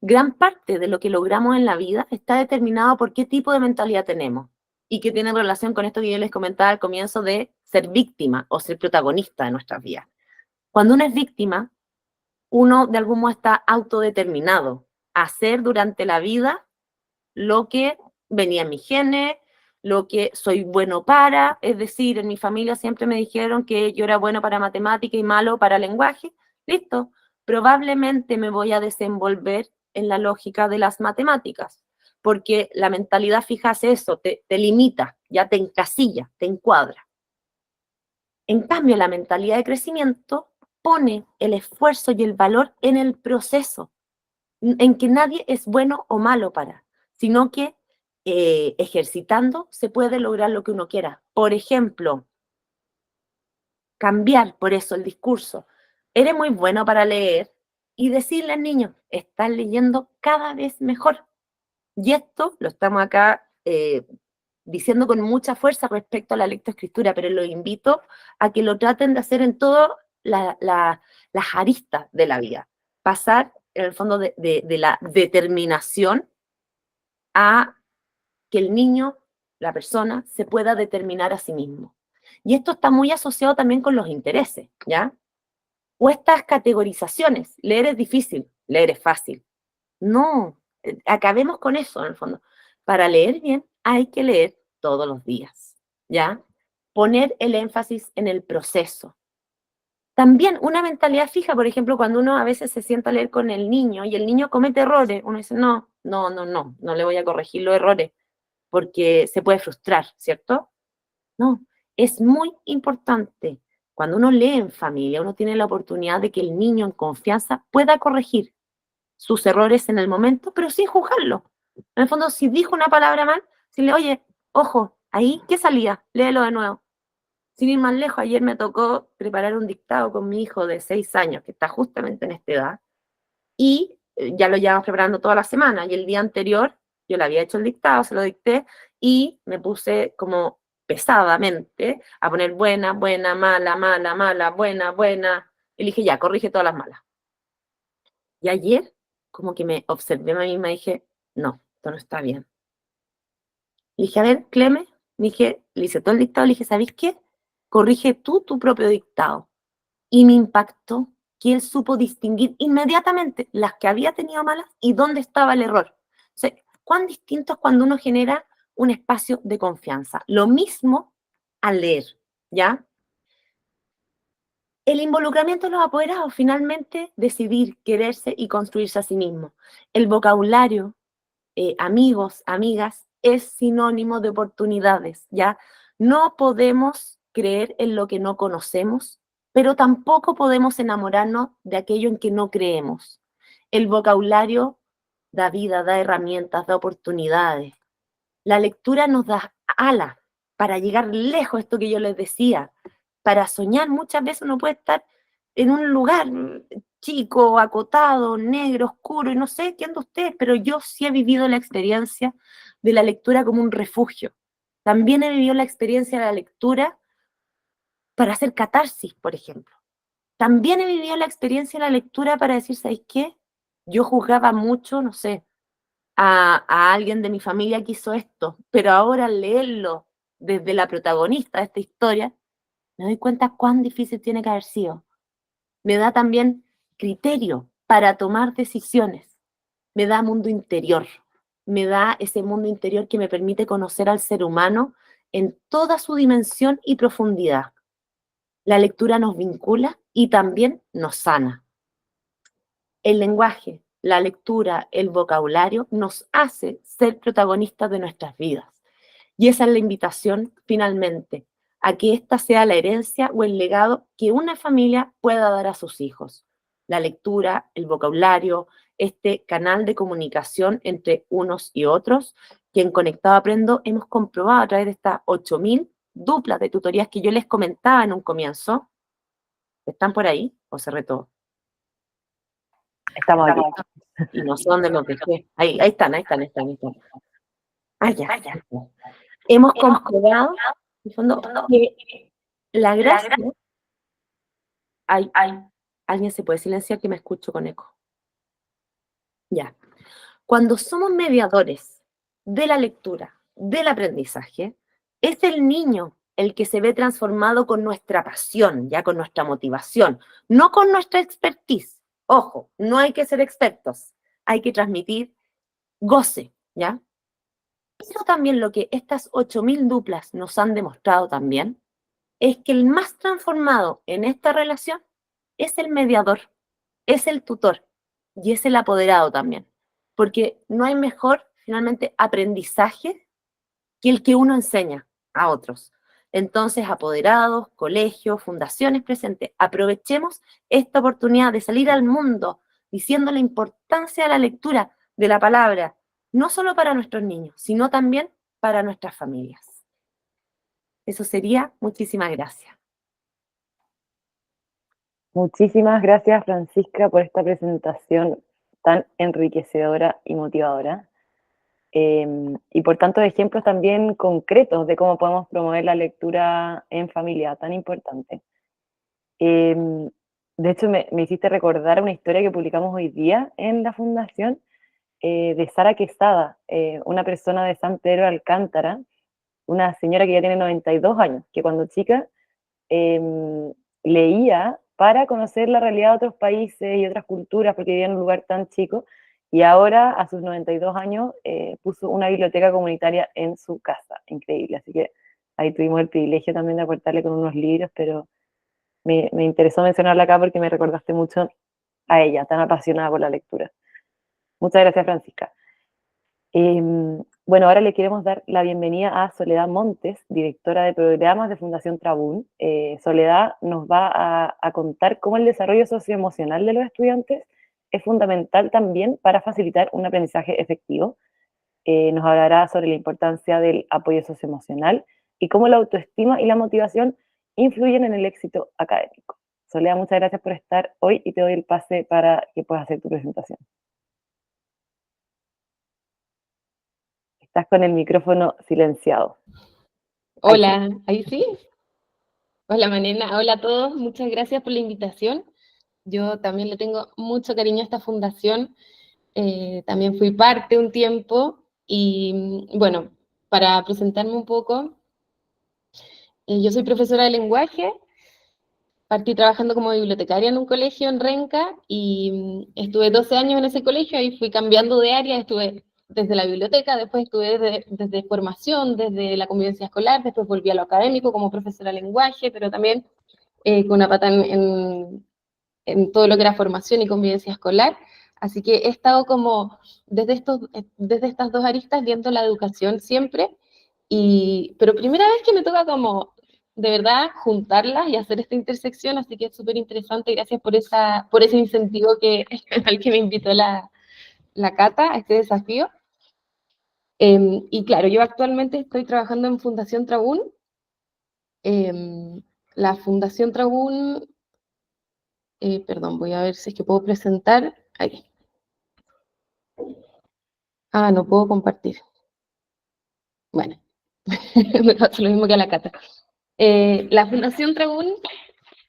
S7: gran parte de lo que logramos en la vida está determinado por qué tipo de mentalidad tenemos y que tiene relación con esto que yo les comentaba al comienzo de ser víctima o ser protagonista de nuestras vidas. Cuando uno es víctima, uno de algún modo está autodeterminado a hacer durante la vida lo que venía en mis genes, lo que soy bueno para, es decir, en mi familia siempre me dijeron que yo era bueno para matemática y malo para lenguaje, listo, probablemente me voy a desenvolver en la lógica de las matemáticas, porque la mentalidad fija hace eso, te limita, ya te encasilla, te encuadra. En cambio, la mentalidad de crecimiento pone el esfuerzo y el valor en el proceso, en que nadie es bueno o malo para, sino que ejercitando se puede lograr lo que uno quiera. Por ejemplo, cambiar por eso el discurso. Eres muy bueno para leer y decirle al niño, estás leyendo cada vez mejor. Y esto lo estamos acá diciendo con mucha fuerza respecto a la lectoescritura, pero los invito a que lo traten de hacer en todo las aristas de la vida. Pasar, en el fondo, de la determinación a que el niño, la persona, se pueda determinar a sí mismo. Y esto está muy asociado también con los intereses, ¿ya? O estas categorizaciones. Leer es difícil, leer es fácil. No, acabemos con eso, en el fondo. Para leer bien hay que leer todos los días, ¿ya? Poner el énfasis en el proceso. También una mentalidad fija, por ejemplo, cuando uno a veces se sienta a leer con el niño y el niño comete errores, uno dice, no le voy a corregir los errores porque se puede frustrar, ¿cierto? No, es muy importante. Cuando uno lee en familia, uno tiene la oportunidad de que el niño en confianza pueda corregir sus errores en el momento, pero sin juzgarlo. En el fondo, si dijo una palabra mal, decirle, oye, ojo, ahí, ¿qué salía? Léelo de nuevo. Sin ir más lejos, ayer me tocó preparar un dictado con mi hijo de 6 años, que está justamente en esta edad, y ya lo llevamos preparando toda la semana, y el día anterior yo le había hecho el dictado, se lo dicté, y me puse como pesadamente a poner buena, buena, mala, mala, mala, buena, buena, y le dije, ya, corrige todas las malas. Y ayer, como que me observé a mí misma y dije, no, esto no está bien. Le dije, a ver, Cleme, le hice todo el dictado, le dije, ¿sabes qué? Corrige tú tu propio dictado. Y me impactó que él supo distinguir inmediatamente las que había tenido malas y dónde estaba el error. O sea, cuán distinto es cuando uno genera un espacio de confianza. Lo mismo al leer, ¿ya? El involucramiento de los apoderados, finalmente, decidir, quererse y construirse a sí mismo. El vocabulario, amigos, amigas, es sinónimo de oportunidades, ¿ya? No podemos creer en lo que no conocemos, pero tampoco podemos enamorarnos de aquello en que no creemos. El vocabulario da vida, da herramientas, da oportunidades. La lectura nos da alas para llegar lejos, esto que yo les decía. Para soñar, muchas veces uno puede estar en un lugar chico, acotado, negro, oscuro, y no sé qué anda ustedes, pero yo sí he vivido la experiencia de la lectura como un refugio. También he vivido la experiencia de la lectura para hacer catarsis, por ejemplo. También he vivido la experiencia de la lectura para decir, ¿sabéis qué? Yo juzgaba mucho, no sé, a alguien de mi familia que hizo esto, pero ahora al leerlo desde la protagonista de esta historia, me doy cuenta cuán difícil tiene que haber sido. Me da también criterio para tomar decisiones, me da mundo interior, me da ese mundo interior que me permite conocer al ser humano en toda su dimensión y profundidad. La lectura nos vincula y también nos sana. El lenguaje, la lectura, el vocabulario nos hace ser protagonistas de nuestras vidas. Y esa es la invitación, finalmente, a que esta sea la herencia o el legado que una familia pueda dar a sus hijos. La lectura, el vocabulario, este canal de comunicación entre unos y otros, que en Conectado Aprendo hemos comprobado a través de estas 8.000 duplas de tutorías que yo les comentaba en un comienzo. ¿Están por ahí o cerré todo?
S1: Estamos aquí.
S7: Y no sé dónde los dejé. Ahí están. Ah, ya. Hemos comprobado, en el fondo, que la gracia... ¿Alguien se puede silenciar que me escucho con eco? Ya. Cuando somos mediadores de la lectura, del aprendizaje, es el niño el que se ve transformado con nuestra pasión, ya con nuestra motivación, no con nuestra expertise. Ojo, no hay que ser expertos, hay que transmitir goce, ¿ya? Pero también lo que estas 8.000 duplas nos han demostrado también es que el más transformado en esta relación es el mediador, es el tutor y es el apoderado también. Porque no hay mejor, finalmente, aprendizaje que el que uno enseña a otros. Entonces, apoderados, colegios, fundaciones presentes, aprovechemos esta oportunidad de salir al mundo diciendo la importancia de la lectura, de la palabra, no solo para nuestros niños, sino también para nuestras familias. Eso sería. Muchísimas gracias.
S1: Muchísimas gracias, Francisca, por esta presentación tan enriquecedora y motivadora. Y por tantos ejemplos también concretos de cómo podemos promover la lectura en familia, tan importante. De hecho, me hiciste recordar una historia que publicamos hoy día en la fundación, de Sara Quesada, una persona de San Pedro de Alcántara, una señora que ya tiene 92 años, que cuando chica leía para conocer la realidad de otros países y otras culturas, porque vivía en un lugar tan chico, y ahora a sus 92 años puso una biblioteca comunitaria en su casa, increíble, así que ahí tuvimos el privilegio también de aportarle con unos libros, pero me interesó mencionarla acá porque me recordaste mucho a ella, tan apasionada por la lectura. Muchas gracias, Francisca. Bueno, ahora le queremos dar la bienvenida a Soledad Montes, directora de programas de Fundación Trabún. Soledad nos va a contar cómo el desarrollo socioemocional de los estudiantes es fundamental también para facilitar un aprendizaje efectivo. Nos hablará sobre la importancia del apoyo socioemocional y cómo la autoestima y la motivación influyen en el éxito académico. Soledad, muchas gracias por estar hoy y te doy el pase para que puedas hacer tu presentación. Estás con el micrófono silenciado.
S8: Hola, ahí sí. Hola Manena, hola a todos, muchas gracias por la invitación. Yo también le tengo mucho cariño a esta fundación, también fui parte un tiempo y bueno, para presentarme un poco, yo soy profesora de lenguaje, partí trabajando como bibliotecaria en un colegio en Renca y estuve 12 años en ese colegio y fui cambiando de área, estuve desde la biblioteca, después estuve desde formación, desde la convivencia escolar, después volví a lo académico como profesora de lenguaje, pero también con una pata en todo lo que era formación y convivencia escolar. Así que he estado como desde estas dos aristas viendo la educación siempre, pero primera vez que me toca como de verdad juntarlas y hacer esta intersección, así que es súper interesante. Gracias por ese incentivo al que me invitó la Cata a este desafío. Y claro, yo actualmente estoy trabajando en Fundación Trabún. La Fundación Trabún, perdón, voy a ver si es que puedo presentar. Ahí. Ah, no puedo compartir. Bueno, me pasa lo mismo que a la Cata. La Fundación Trabún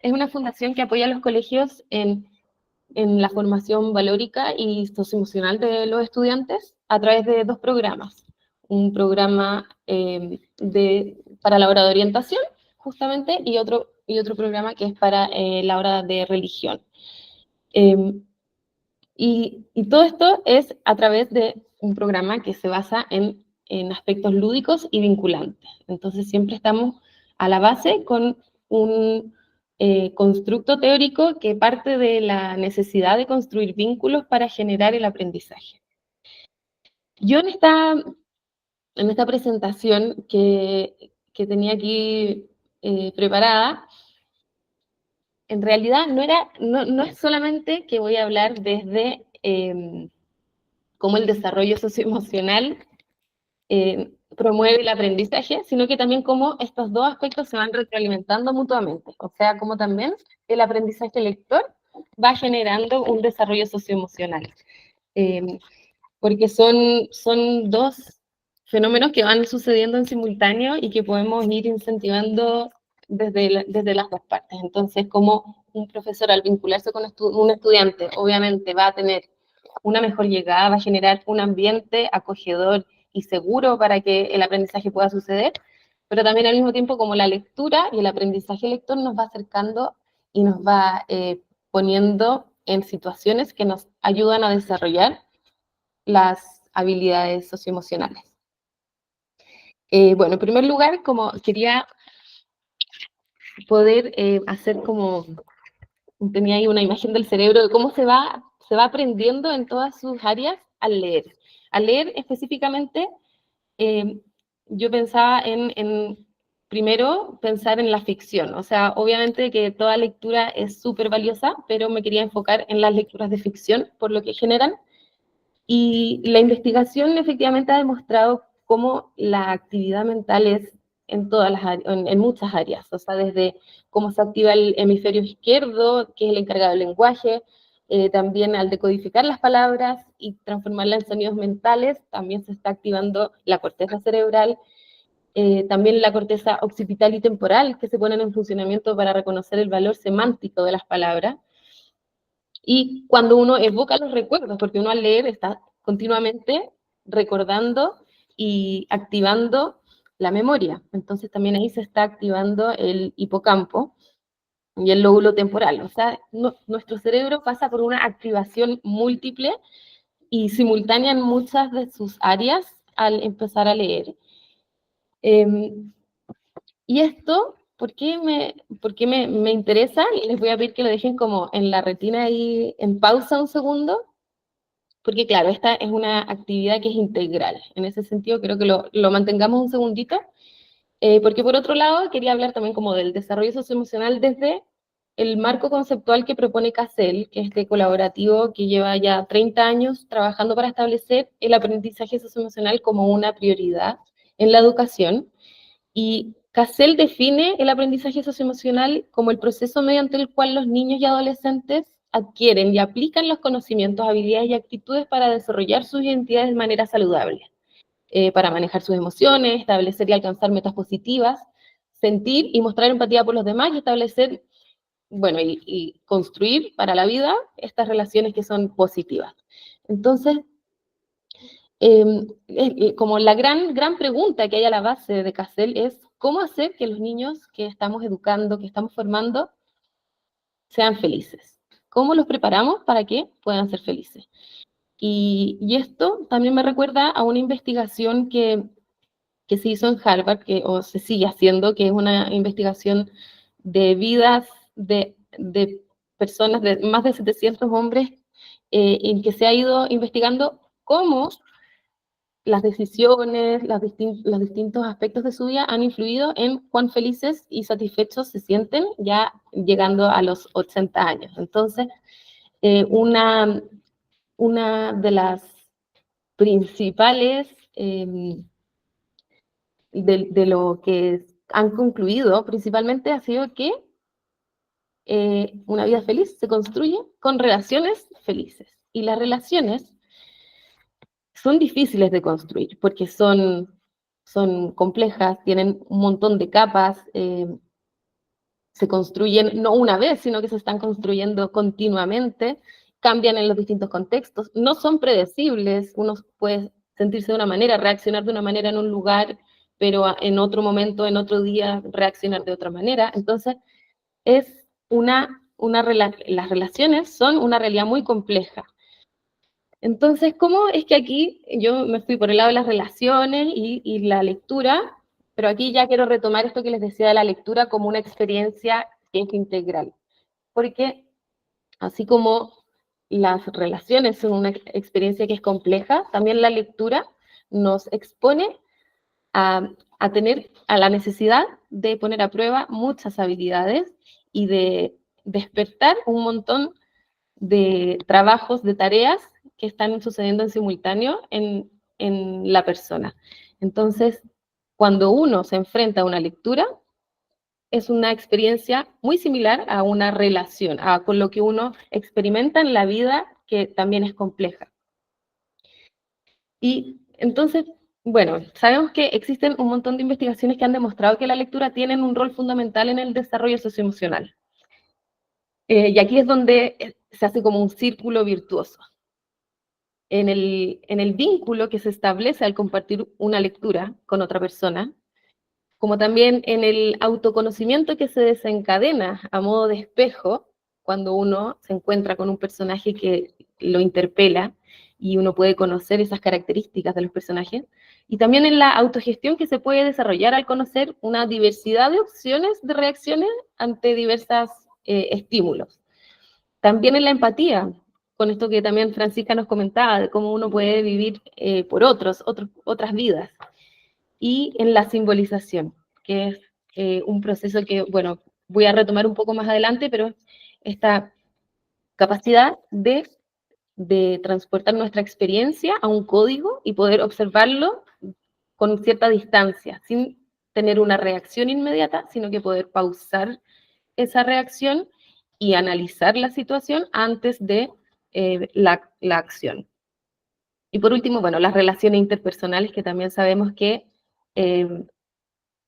S8: es una fundación que apoya a los colegios en la formación valórica y socioemocional de los estudiantes a través de dos programas. Un programa para la hora de orientación, justamente, y otro programa que es para la hora de religión. Y todo esto es a través de un programa que se basa en aspectos lúdicos y vinculantes. Entonces siempre estamos a la base con un constructo teórico que parte de la necesidad de construir vínculos para generar el aprendizaje. Yo en esta presentación que tenía aquí preparada, en realidad no es solamente que voy a hablar desde cómo el desarrollo socioemocional promueve el aprendizaje, sino que también cómo estos dos aspectos se van retroalimentando mutuamente. O sea, cómo también el aprendizaje lector va generando un desarrollo socioemocional. Porque son dos fenómenos que van sucediendo en simultáneo y que podemos ir incentivando desde las dos partes. Entonces, como un profesor al vincularse con un estudiante, obviamente va a tener una mejor llegada, va a generar un ambiente acogedor y seguro para que el aprendizaje pueda suceder, pero también al mismo tiempo como la lectura y el aprendizaje lector nos va acercando y nos va poniendo en situaciones que nos ayudan a desarrollar las habilidades socioemocionales. Bueno, en primer lugar, como quería poder hacer como, tenía ahí una imagen del cerebro de cómo se va aprendiendo en todas sus áreas al leer. Al leer específicamente, yo pensaba primero, pensar en la ficción. O sea, obviamente que toda lectura es súper valiosa, pero me quería enfocar en las lecturas de ficción, por lo que generan. Y la investigación efectivamente ha demostrado cómo la actividad mental es en muchas áreas, o sea, desde cómo se activa el hemisferio izquierdo, que es el encargado del lenguaje, también al decodificar las palabras y transformarlas en sonidos mentales, también se está activando la corteza cerebral, también la corteza occipital y temporal, que se ponen en funcionamiento para reconocer el valor semántico de las palabras. Y cuando uno evoca los recuerdos, porque uno al leer está continuamente recordando y activando la memoria. Entonces también ahí se está activando el hipocampo y el lóbulo temporal. O sea, nuestro cerebro pasa por una activación múltiple y simultánea en muchas de sus áreas al empezar a leer. Y esto, ¿por qué me interesa? Les voy a pedir que lo dejen como en la retina ahí en pausa un segundo, porque claro, esta es una actividad que es integral. En ese sentido, creo que lo mantengamos un segundito, porque por otro lado, quería hablar también como del desarrollo socioemocional desde el marco conceptual que propone CASEL, que es este colaborativo que lleva ya 30 años trabajando para establecer el aprendizaje socioemocional como una prioridad en la educación. Y CASEL define el aprendizaje socioemocional como el proceso mediante el cual los niños y adolescentes adquieren y aplican los conocimientos, habilidades y actitudes para desarrollar sus identidades de manera saludable, para manejar sus emociones, establecer y alcanzar metas positivas, sentir y mostrar empatía por los demás y establecer, bueno, y construir para la vida estas relaciones que son positivas. Entonces, como la gran pregunta que hay a la base de CASEL es cómo hacer que los niños que estamos educando, que estamos formando, sean felices. ¿Cómo los preparamos para que puedan ser felices? Y esto también me recuerda a una investigación que se hizo en Harvard, o se sigue haciendo, que es una investigación de vidas de personas, de más de 700 hombres, en que se ha ido investigando cómo las decisiones, los distintos aspectos de su vida han influido en cuán felices y satisfechos se sienten ya llegando a los 80 años. Entonces, una de las principales de lo que han concluido principalmente ha sido que una vida feliz se construye con relaciones felices. Y las relaciones son difíciles de construir porque son complejas, tienen un montón de capas, se construyen no una vez, sino que se están construyendo continuamente, cambian en los distintos contextos, no son predecibles, uno puede sentirse de una manera, reaccionar de una manera en un lugar, pero en otro momento, en otro día, reaccionar de otra manera. Entonces, las relaciones son una realidad muy compleja. Entonces, ¿cómo es que aquí yo me fui por el lado de las relaciones y la lectura, pero aquí ya quiero retomar esto que les decía de la lectura como una experiencia que es integral? Porque así como las relaciones son una experiencia que es compleja, también la lectura nos expone a tener a la necesidad de poner a prueba muchas habilidades y de despertar un montón de trabajos, de tareas que están sucediendo en simultáneo en la persona. Entonces, cuando uno se enfrenta a una lectura, es una experiencia muy similar a una relación, con lo que uno experimenta en la vida, que también es compleja. Y entonces, bueno, sabemos que existen un montón de investigaciones que han demostrado que la lectura tiene un rol fundamental en el desarrollo socioemocional. Y aquí es donde se hace como un círculo virtuoso. En el vínculo que se establece al compartir una lectura con otra persona, como también en el autoconocimiento que se desencadena a modo de espejo cuando uno se encuentra con un personaje que lo interpela y uno puede conocer esas características de los personajes, y también en la autogestión que se puede desarrollar al conocer una diversidad de opciones de reacciones ante diversos estímulos. También en la empatía, con esto que también Francisca nos comentaba, de cómo uno puede vivir por otras vidas. Y en la simbolización, que es un proceso que, bueno, voy a retomar un poco más adelante, pero esta capacidad de transportar nuestra experiencia a un código y poder observarlo con cierta distancia, sin tener una reacción inmediata, sino que poder pausar esa reacción y analizar la situación antes de la acción. Y por último, bueno, las relaciones interpersonales, que también sabemos que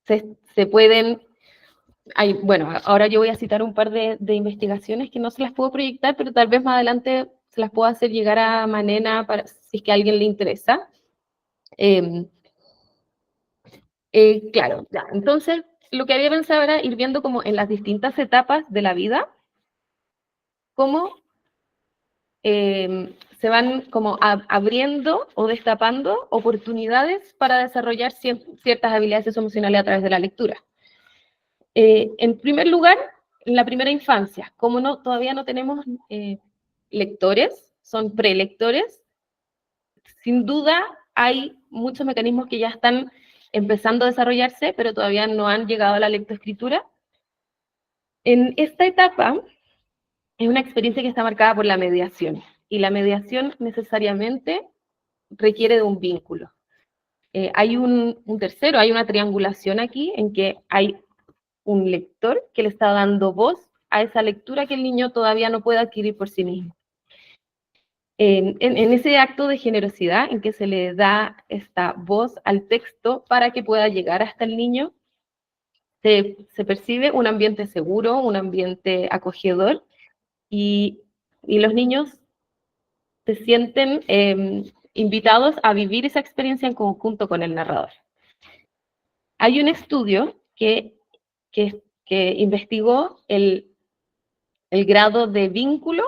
S8: se pueden... bueno, ahora yo voy a citar un par de investigaciones que no se las puedo proyectar, pero tal vez más adelante se las puedo hacer llegar a Manena para, si es que a alguien le interesa. Claro, ya. Entonces, lo que había pensado era ir viendo como en las distintas etapas de la vida, cómo se van como abriendo o destapando oportunidades para desarrollar ciertas habilidades emocionales a través de la lectura. En primer lugar, en la primera infancia, como todavía no tenemos lectores, son prelectores, sin duda hay muchos mecanismos que ya están empezando a desarrollarse, pero todavía no han llegado a la lectoescritura. En esta etapa es una experiencia que está marcada por la mediación, y la mediación necesariamente requiere de un vínculo. Hay un tercero, hay una triangulación aquí en que hay un lector que le está dando voz a esa lectura que el niño todavía no puede adquirir por sí mismo. En ese acto de generosidad en que se le da esta voz al texto para que pueda llegar hasta el niño, se percibe un ambiente seguro, un ambiente acogedor, y los niños se sienten invitados a vivir esa experiencia en conjunto con el narrador. Hay un estudio que investigó el grado de vínculo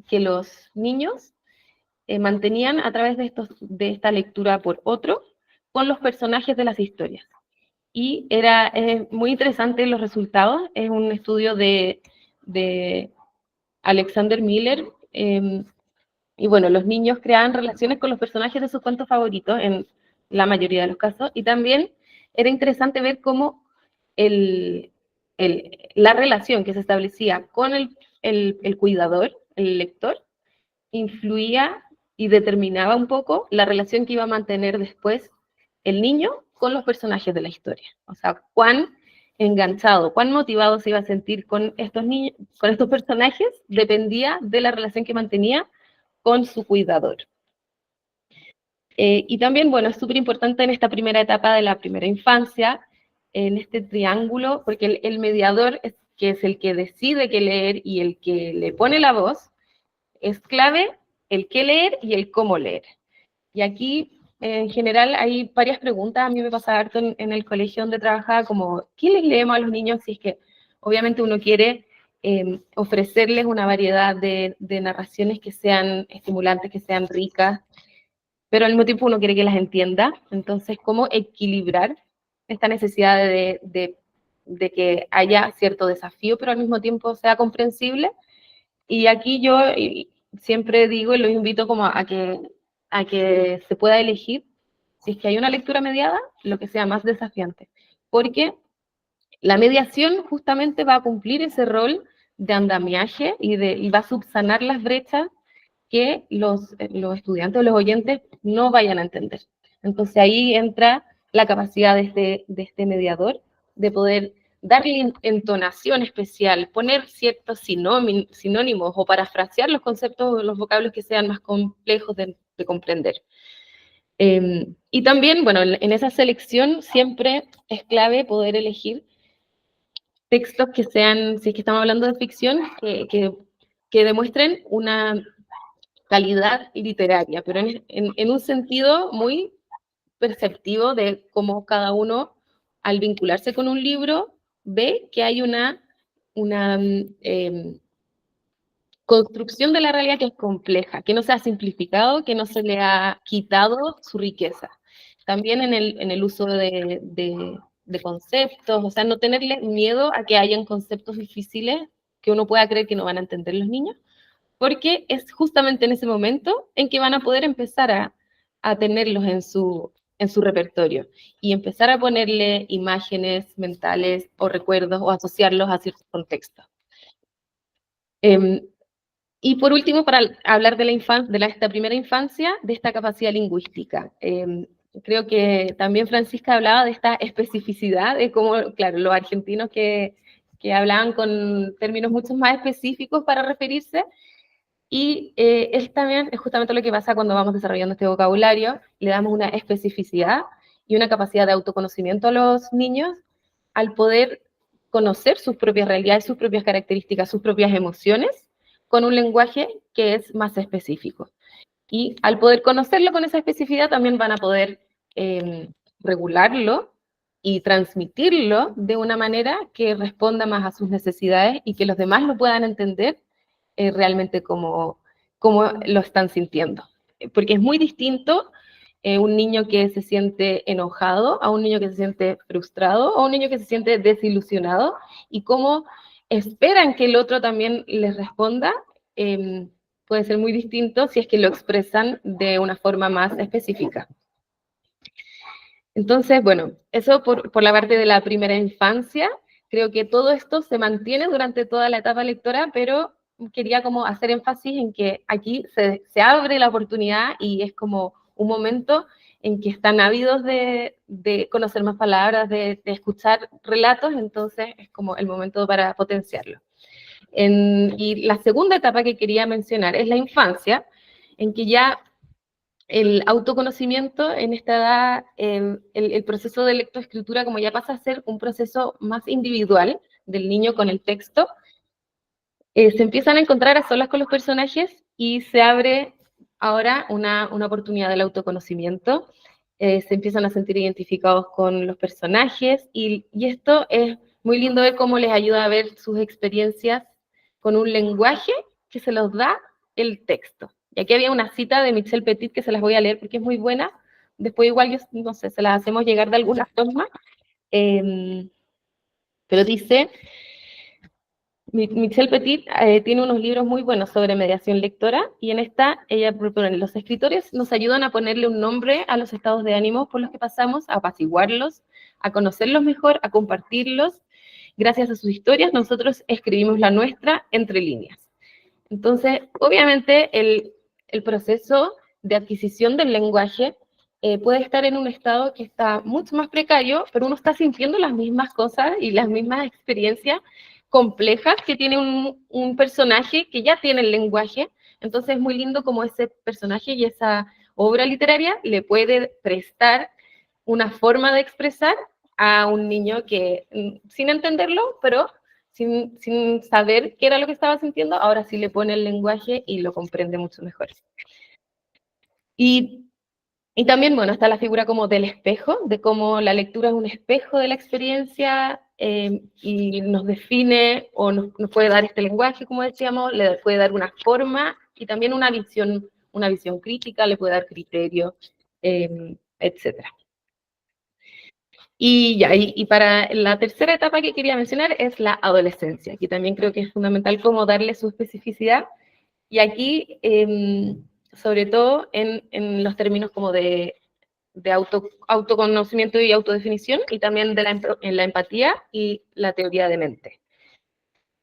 S8: que los niños mantenían a través de esta lectura por otro con los personajes de las historias. Y era muy interesante los resultados. Es un estudio de Alexander Miller, y bueno, los niños creaban relaciones con los personajes de sus cuentos favoritos en la mayoría de los casos, y también era interesante ver cómo la relación que se establecía con el cuidador, el lector, influía y determinaba un poco la relación que iba a mantener después el niño con los personajes de la historia. O sea, cuán enganchado, cuán motivado se iba a sentir con estos niños, con estos personajes, dependía de la relación que mantenía con su cuidador. Y también, bueno, es súper importante en esta primera etapa de la primera infancia, en este triángulo, porque el mediador, que es el que decide qué leer y el que le pone la voz, es clave el qué leer y el cómo leer. Y aquí, en general, hay varias preguntas. A mí me pasa harto en el colegio donde trabajaba, como, ¿qué les leemos a los niños? Si es que, obviamente, uno quiere ofrecerles una variedad de narraciones que sean estimulantes, que sean ricas, pero al mismo tiempo uno quiere que las entienda. Entonces, ¿cómo equilibrar esta necesidad de que haya cierto desafío, pero al mismo tiempo sea comprensible? Y aquí yo siempre digo y los invito como a que se pueda elegir, si es que hay una lectura mediada, lo que sea más desafiante. Porque la mediación justamente va a cumplir ese rol de andamiaje y va a subsanar las brechas que los estudiantes o los oyentes no vayan a entender. Entonces ahí entra la capacidad de este mediador de poder darle entonación especial, poner ciertos sinónimos o parafrasear los conceptos o los vocablos que sean más complejos de comprender. Y también, bueno, en esa selección siempre es clave poder elegir textos que sean, si es que estamos hablando de ficción, que demuestren una calidad literaria, pero en un sentido muy perceptivo de cómo cada uno, al vincularse con un libro, ve que hay una construcción de la realidad que es compleja, que no se ha simplificado, que no se le ha quitado su riqueza. También en el uso de conceptos, o sea, no tenerle miedo a que hayan conceptos difíciles que uno pueda creer que no van a entender los niños, porque es justamente en ese momento en que van a poder empezar a tenerlos en su repertorio y empezar a ponerle imágenes mentales o recuerdos o asociarlos a ciertos contextos. Y por último, para hablar de esta primera infancia, de esta capacidad lingüística. Creo que también Francisca hablaba de esta especificidad, de cómo, claro, los argentinos que hablaban con términos mucho más específicos para referirse, y es también es justamente lo que pasa cuando vamos desarrollando este vocabulario, le damos una especificidad y una capacidad de autoconocimiento a los niños al poder conocer sus propias realidades, sus propias características, sus propias emociones, con un lenguaje que es más específico. Y al poder conocerlo con esa especificidad, también van a poder regularlo y transmitirlo de una manera que responda más a sus necesidades y que los demás lo puedan entender realmente como lo están sintiendo. Porque es muy distinto un niño que se siente enojado a un niño que se siente frustrado o un niño que se siente desilusionado, y cómo esperan que el otro también les responda puede ser muy distinto si es que lo expresan de una forma más específica. Entonces, bueno, eso por la parte de la primera infancia. Creo que todo esto se mantiene durante toda la etapa lectora, pero quería como hacer énfasis en que aquí se abre la oportunidad y es como un momento en que están ávidos de conocer más palabras, de escuchar relatos, entonces es como el momento para potenciarlo. Y la segunda etapa que quería mencionar es la infancia, en que ya el autoconocimiento en esta edad, el proceso de lectoescritura como ya pasa a ser un proceso más individual del niño con el texto, se empiezan a encontrar a solas con los personajes y se abre ahora una oportunidad del autoconocimiento. Se empiezan a sentir identificados con los personajes y esto es muy lindo ver cómo les ayuda a ver sus experiencias con un lenguaje que se los da el texto. Y aquí había una cita de Michel Petit que se las voy a leer porque es muy buena. Después igual, yo no sé, se las hacemos llegar de alguna forma. Pero dice, Michel Petit tiene unos libros muy buenos sobre mediación lectora, y en esta ella propone: los escritores nos ayudan a ponerle un nombre a los estados de ánimo por los que pasamos, a apaciguarlos, a conocerlos mejor, a compartirlos. Gracias a sus historias, nosotros escribimos la nuestra entre líneas. Entonces, obviamente, el proceso de adquisición del lenguaje puede estar en un estado que está mucho más precario, pero uno está sintiendo las mismas cosas y las mismas experiencias complejas que tiene un personaje que ya tiene el lenguaje. Entonces es muy lindo como ese personaje y esa obra literaria le puede prestar una forma de expresar a un niño que, sin entenderlo, pero sin saber qué era lo que estaba sintiendo, ahora sí le pone el lenguaje y lo comprende mucho mejor. Y también, bueno, está la figura como del espejo, de cómo la lectura es un espejo de la experiencia y nos define o nos puede dar este lenguaje, como decíamos, le puede dar una forma y también una visión crítica, le puede dar criterio, etc. Y ya, y para la tercera etapa que quería mencionar es la adolescencia, que también creo que es fundamental como darle su especificidad, y aquí, sobre todo en los términos como de autoconocimiento y autodefinición, y también en la empatía y la teoría de mente.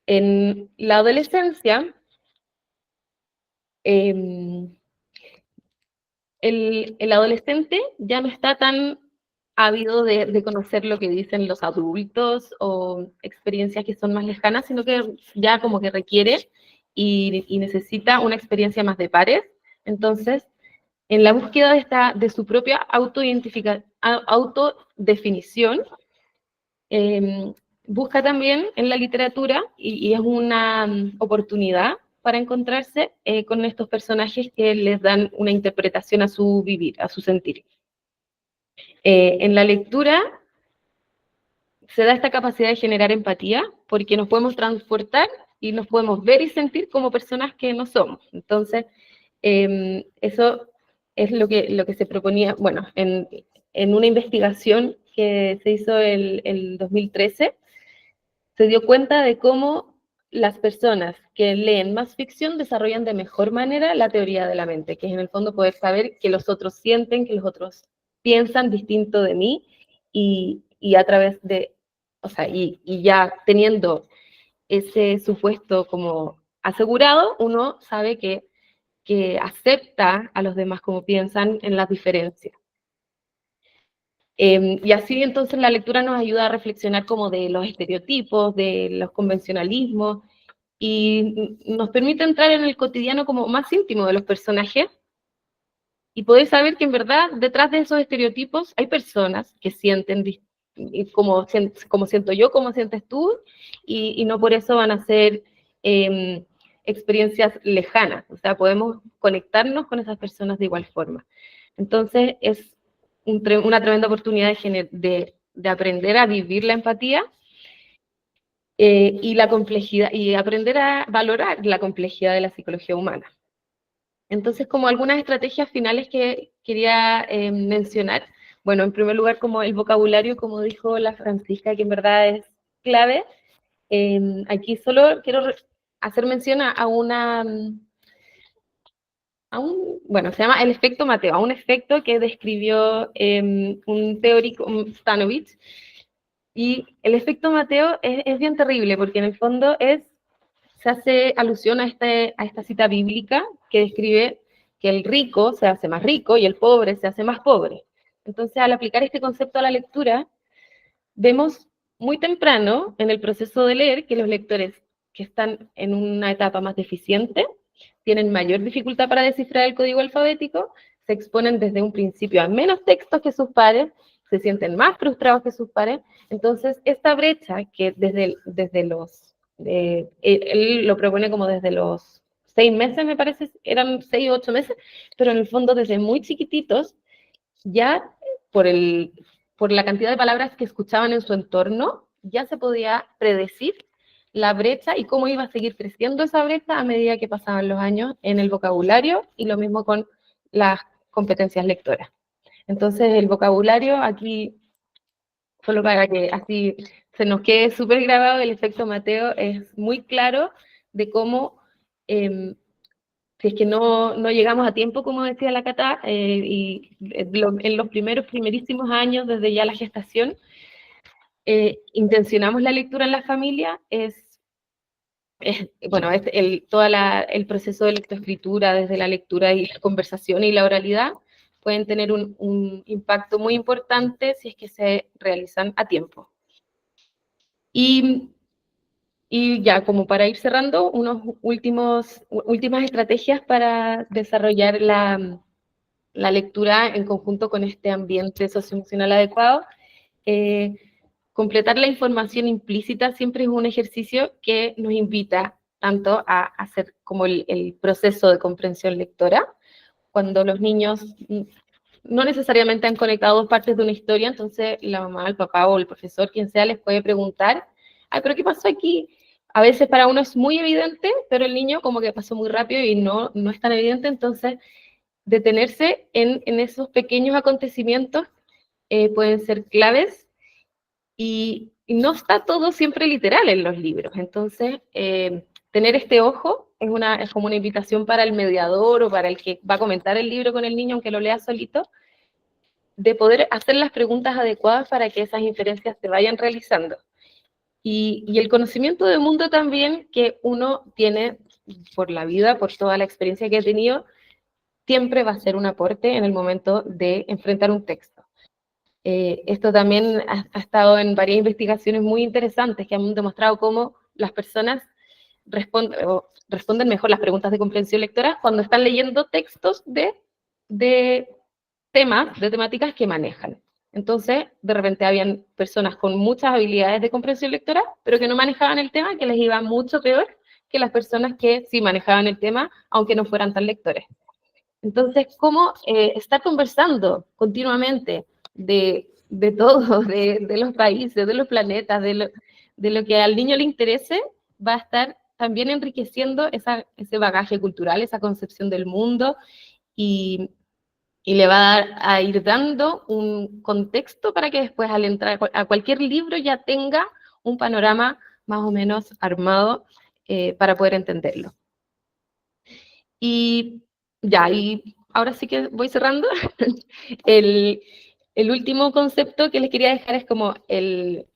S8: En la adolescencia, el adolescente ya no está tan ávido de conocer lo que dicen los adultos o experiencias que son más lejanas, sino que ya como que requiere y necesita una experiencia más de pares. Entonces, en la búsqueda de su propia autodefinición, busca también en la literatura, y es una oportunidad para encontrarse con estos personajes que les dan una interpretación a su vivir, a su sentir. En la lectura se da esta capacidad de generar empatía, porque nos podemos transportar y nos podemos ver y sentir como personas que no somos. Entonces, eso es lo que se proponía, bueno, en una investigación que se hizo el 2013, se dio cuenta de cómo las personas que leen más ficción desarrollan de mejor manera la teoría de la mente, que es en el fondo poder saber que los otros sienten, que los otros piensan distinto de mí, y a través de, o sea, y ya teniendo ese supuesto como asegurado, uno sabe que acepta a los demás como piensan en las diferencias. Y así entonces la lectura nos ayuda a reflexionar como de los estereotipos, de los convencionalismos, y nos permite entrar en el cotidiano como más íntimo de los personajes y poder saber que en verdad detrás de esos estereotipos hay personas que sienten y cómo siento yo, cómo sientes tú, y no por eso van a ser experiencias lejanas, o sea, podemos conectarnos con esas personas de igual forma. Entonces, es una tremenda oportunidad de aprender a vivir la empatía y la complejidad, y aprender a valorar la complejidad de la psicología humana. Entonces, como algunas estrategias finales que quería mencionar, bueno, en primer lugar, como el vocabulario, como dijo la Francisca, que en verdad es clave. Aquí solo quiero hacer mención a bueno, se llama el efecto Mateo, a un efecto que describió un teórico, Stanovich, y el efecto Mateo es bien terrible, porque en el fondo se hace alusión a esta cita bíblica que describe que el rico se hace más rico y el pobre se hace más pobre. Entonces, al aplicar este concepto a la lectura, vemos muy temprano en el proceso de leer que los lectores que están en una etapa más deficiente tienen mayor dificultad para descifrar el código alfabético, se exponen desde un principio a menos textos que sus pares, se sienten más frustrados que sus pares. Entonces, esta brecha que desde los él lo propone como desde los 6 meses, me parece, eran 6 o 8 meses, pero en el fondo desde muy chiquititos, ya por la cantidad de palabras que escuchaban en su entorno, ya se podía predecir la brecha y cómo iba a seguir creciendo esa brecha a medida que pasaban los años en el vocabulario, y lo mismo con las competencias lectoras. Entonces, el vocabulario aquí, solo para que así se nos quede súper grabado, el efecto Mateo es muy claro de cómo, si es que no llegamos a tiempo, como decía la Cata, y en los primerísimos años, desde ya la gestación, intencionamos la lectura en la familia, bueno, todo el proceso de lectoescritura, desde la lectura y la conversación y la oralidad, pueden tener un impacto muy importante si es que se realizan a tiempo. Y ya, como para ir cerrando, últimas estrategias para desarrollar la lectura en conjunto con este ambiente socioemocional adecuado. Completar la información implícita siempre es un ejercicio que nos invita tanto a hacer como el proceso de comprensión lectora, cuando los niños no necesariamente han conectado dos partes de una historia, entonces la mamá, el papá o el profesor, quien sea, les puede preguntar, ay, pero ¿qué pasó aquí? A veces para uno es muy evidente, pero el niño como que pasó muy rápido y no es tan evidente, entonces detenerse en esos pequeños acontecimientos pueden ser claves, y no está todo siempre literal en los libros, entonces tener este ojo es como una invitación para el mediador o para el que va a comentar el libro con el niño, aunque lo lea solito, de poder hacer las preguntas adecuadas para que esas inferencias se vayan realizando. Y el conocimiento del mundo también que uno tiene por la vida, por toda la experiencia que ha tenido, siempre va a ser un aporte en el momento de enfrentar un texto. Esto también ha estado en varias investigaciones muy interesantes que han demostrado cómo las personas responden mejor las preguntas de comprensión lectora cuando están leyendo textos de temáticas que manejan. Entonces, de repente habían personas con muchas habilidades de comprensión lectora, pero que no manejaban el tema, que les iba mucho peor que las personas que sí manejaban el tema, aunque no fueran tan lectores. Entonces, ¿cómo estar conversando continuamente de todo, de los países, de los planetas, de lo que al niño le interese, va a estar también enriqueciendo ese bagaje cultural, esa concepción del mundo, y le va a ir dando un contexto para que después al entrar a cualquier libro ya tenga un panorama más o menos armado para poder entenderlo. Y ya, y ahora sí que voy cerrando. El último concepto que les quería dejar es como el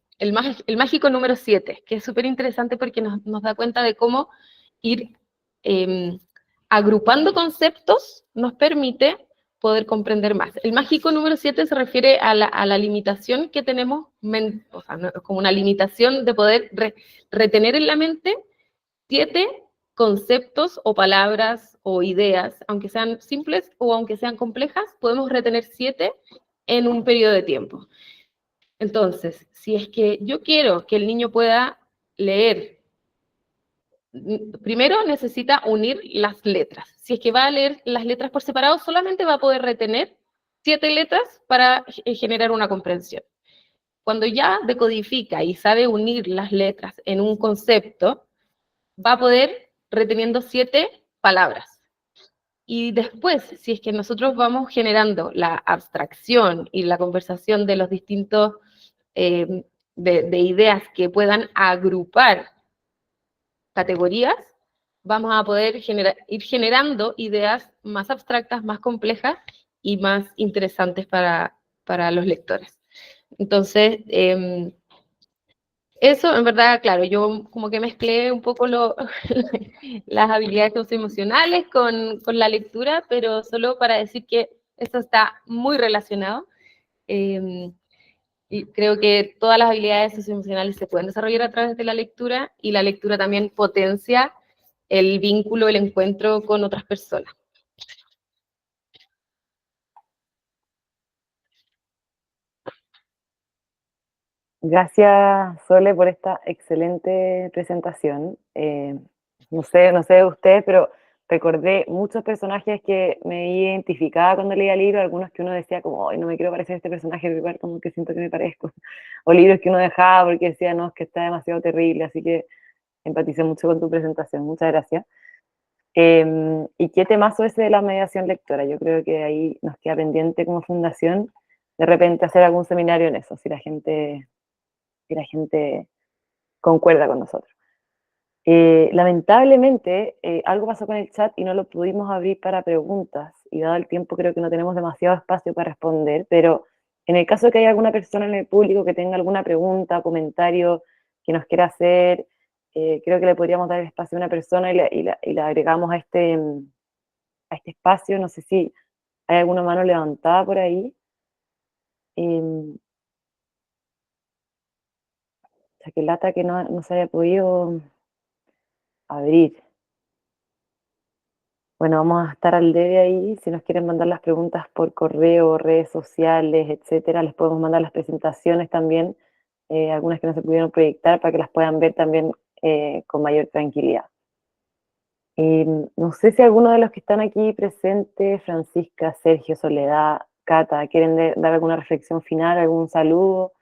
S8: mágico número 7, que es súper interesante porque nos da cuenta de cómo ir agrupando conceptos nos permite poder comprender más. El mágico número 7 se refiere a la limitación que tenemos, o sea, como una limitación de poder retener en la mente 7 conceptos o palabras o ideas, aunque sean simples o aunque sean complejas, podemos retener 7 en un periodo de tiempo. Entonces, si es que yo quiero que el niño pueda leer, primero necesita unir las letras. Si es que va a leer las letras por separado, solamente va a poder retener 7 letras para generar una comprensión. Cuando ya decodifica y sabe unir las letras en un concepto, va a poder reteniendo 7 palabras. Y después, si es que nosotros vamos generando la abstracción y la conversación de los distintos, de ideas que puedan agrupar categorías, vamos a poder ir generando ideas más abstractas, más complejas y más interesantes para los lectores. Entonces, eso, en verdad, claro, yo como que mezclé un poco las habilidades socioemocionales con la lectura, pero solo para decir que esto está muy relacionado. Y creo que todas las habilidades socioemocionales se pueden desarrollar a través de la lectura, y la lectura también potencia el vínculo, el encuentro con otras personas.
S1: Gracias, Sole, por esta excelente presentación. No sé de ustedes, pero recordé muchos personajes que me identificaba cuando leía libros, algunos que uno decía como, ay, no me quiero parecer a este personaje, pero igual como que siento que me parezco. O libros que uno dejaba porque decía, no, es que está demasiado terrible, así que empaticé mucho con tu presentación. Muchas gracias. ¿Y qué temazo ese de la mediación lectora? Yo creo que ahí nos queda pendiente como fundación de repente hacer algún seminario en eso, si la gente concuerda con nosotros. Lamentablemente, algo pasó con el chat y no lo pudimos abrir para preguntas, y dado el tiempo creo que no tenemos demasiado espacio para responder, pero en el caso de que haya alguna persona en el público que tenga alguna pregunta, comentario que nos quiera hacer, creo que le podríamos dar el espacio a una persona y la agregamos a este espacio. No sé si hay alguna mano levantada por ahí. O sea, que lata que no se haya podido abrir. Bueno, vamos a estar al debe ahí. Si nos quieren mandar las preguntas por correo, redes sociales, etcétera, les podemos mandar las presentaciones también, algunas que no se pudieron proyectar, para que las puedan ver también con mayor tranquilidad. No sé si alguno de los que están aquí presentes, Francisca, Sergio, Soledad, Cata, quieren dar alguna reflexión final, algún saludo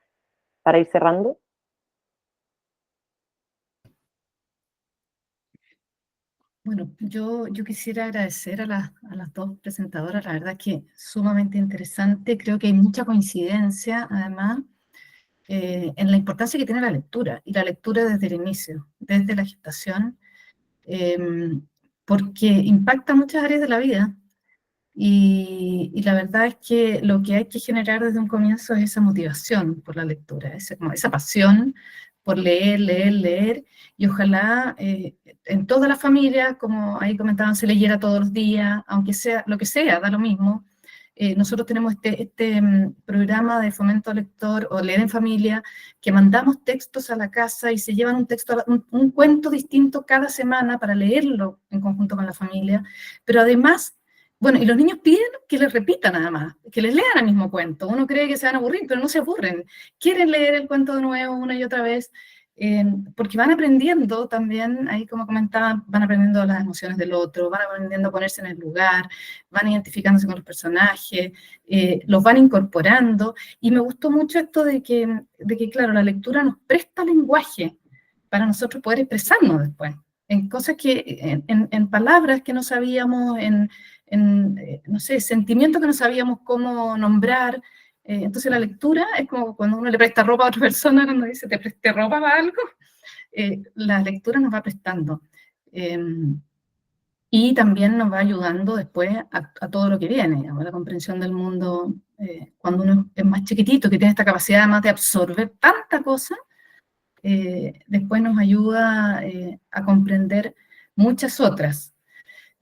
S1: para ir cerrando.
S6: Bueno, yo quisiera agradecer a las dos presentadoras, la verdad que sumamente interesante. Creo que hay mucha coincidencia, además, en la importancia que tiene la lectura, y la lectura desde el inicio, desde la gestación, porque impacta muchas áreas de la vida, y la verdad es que lo que hay que generar desde un comienzo es esa motivación por la lectura, esa pasión por leer, leer, leer, y ojalá en toda la familia, como ahí comentaban, se leyera todos los días, aunque sea lo que sea, da lo mismo. Nosotros tenemos este programa de fomento lector o leer en familia, que mandamos textos a la casa y se llevan un cuento distinto cada semana para leerlo en conjunto con la familia, pero además, bueno, y los niños piden que les repitan nada más, que les lean el mismo cuento. Uno cree que se van a aburrir, pero no se aburren. Quieren leer el cuento de nuevo una y otra vez, porque van aprendiendo también, ahí como comentaba, van aprendiendo las emociones del otro, van aprendiendo a ponerse en el lugar, van identificándose con los personajes, los van incorporando. Y me gustó mucho esto de que, claro, la lectura nos presta lenguaje para nosotros poder expresarnos después, en cosas que, en palabras que no sabíamos, no sé, sentimientos que no sabíamos cómo nombrar. Entonces la lectura es como cuando uno le presta ropa a otra persona, cuando dice, te presté ropa para algo, la lectura nos va prestando. Y también nos va ayudando después a todo lo que viene, a la comprensión del mundo. Cuando uno es más chiquitito, que tiene esta capacidad además de absorber tanta cosa, después nos ayuda a comprender muchas otras.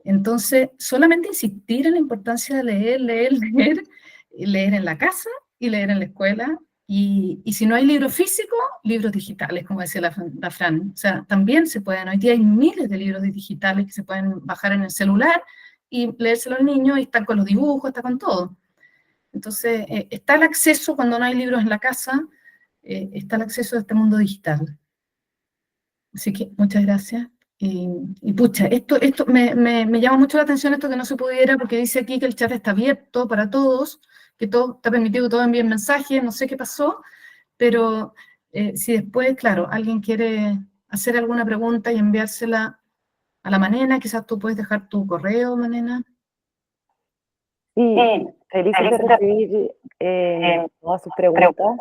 S6: Entonces, solamente insistir en la importancia de leer, leer, leer, leer en la casa y leer en la escuela, y si no hay libros físicos, libros digitales, como decía la Fran. O sea, también se pueden, hoy día hay miles de libros digitales que se pueden bajar en el celular y leérselo al niño, y están con los dibujos, está con todo. Entonces, está el acceso cuando no hay libros en la casa está el acceso a este mundo digital. Así que muchas gracias. Y pucha, esto me llama mucho la atención esto que no se pudiera, porque dice aquí que el chat está abierto para todos, que todo está permitido, que todos envíen mensajes, no sé qué pasó, pero si después, claro, alguien quiere hacer alguna pregunta y enviársela a la Manena, quizás tú puedes dejar tu correo, Manena.
S1: Sí, felices de recibir todas sus preguntas.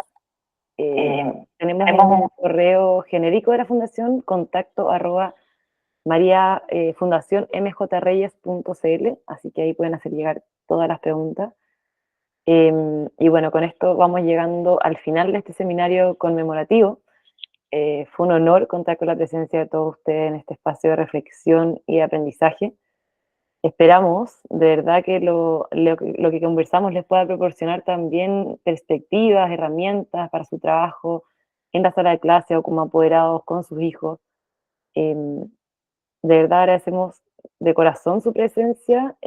S1: Tenemos un correo genérico de la fundación, contacto@fundacionmjreyes.cl, así que ahí pueden hacer llegar todas las preguntas. Y bueno, con esto vamos llegando al final de este seminario conmemorativo. Fue un honor contar con la presencia de todos ustedes en este espacio de reflexión y de aprendizaje. Esperamos, de verdad, que lo que conversamos les pueda proporcionar también perspectivas, herramientas para su trabajo en la sala de clase o como apoderados con sus hijos. De verdad agradecemos de corazón su presencia,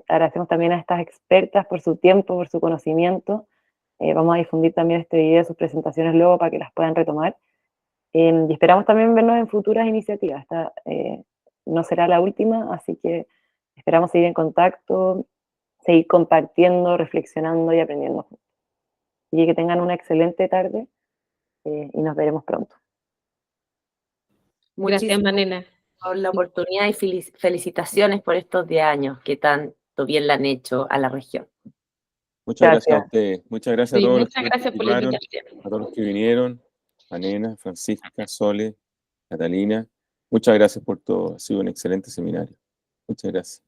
S1: agradecemos también a estas expertas por su tiempo, por su conocimiento. Vamos a difundir también este video, sus presentaciones luego para que las puedan retomar. Y esperamos también vernos en futuras iniciativas. Esta no será la última, así que esperamos seguir en contacto, seguir compartiendo, reflexionando y aprendiendo juntos. Y que tengan una excelente tarde y nos veremos pronto.
S8: Gracias, Manena.
S7: Por la oportunidad y felicitaciones por estos 10 años que tanto bien le han hecho a la región.
S2: Muchas gracias a ustedes. Muchas gracias
S8: Sí,
S2: a todos los
S8: muchas
S2: que
S8: gracias por la
S2: participaron,
S8: invitación.
S2: a todos los que vinieron, Manena, Francisca, Sole, Catalina. Muchas gracias por todo. Ha sido un excelente seminario. Muchas gracias.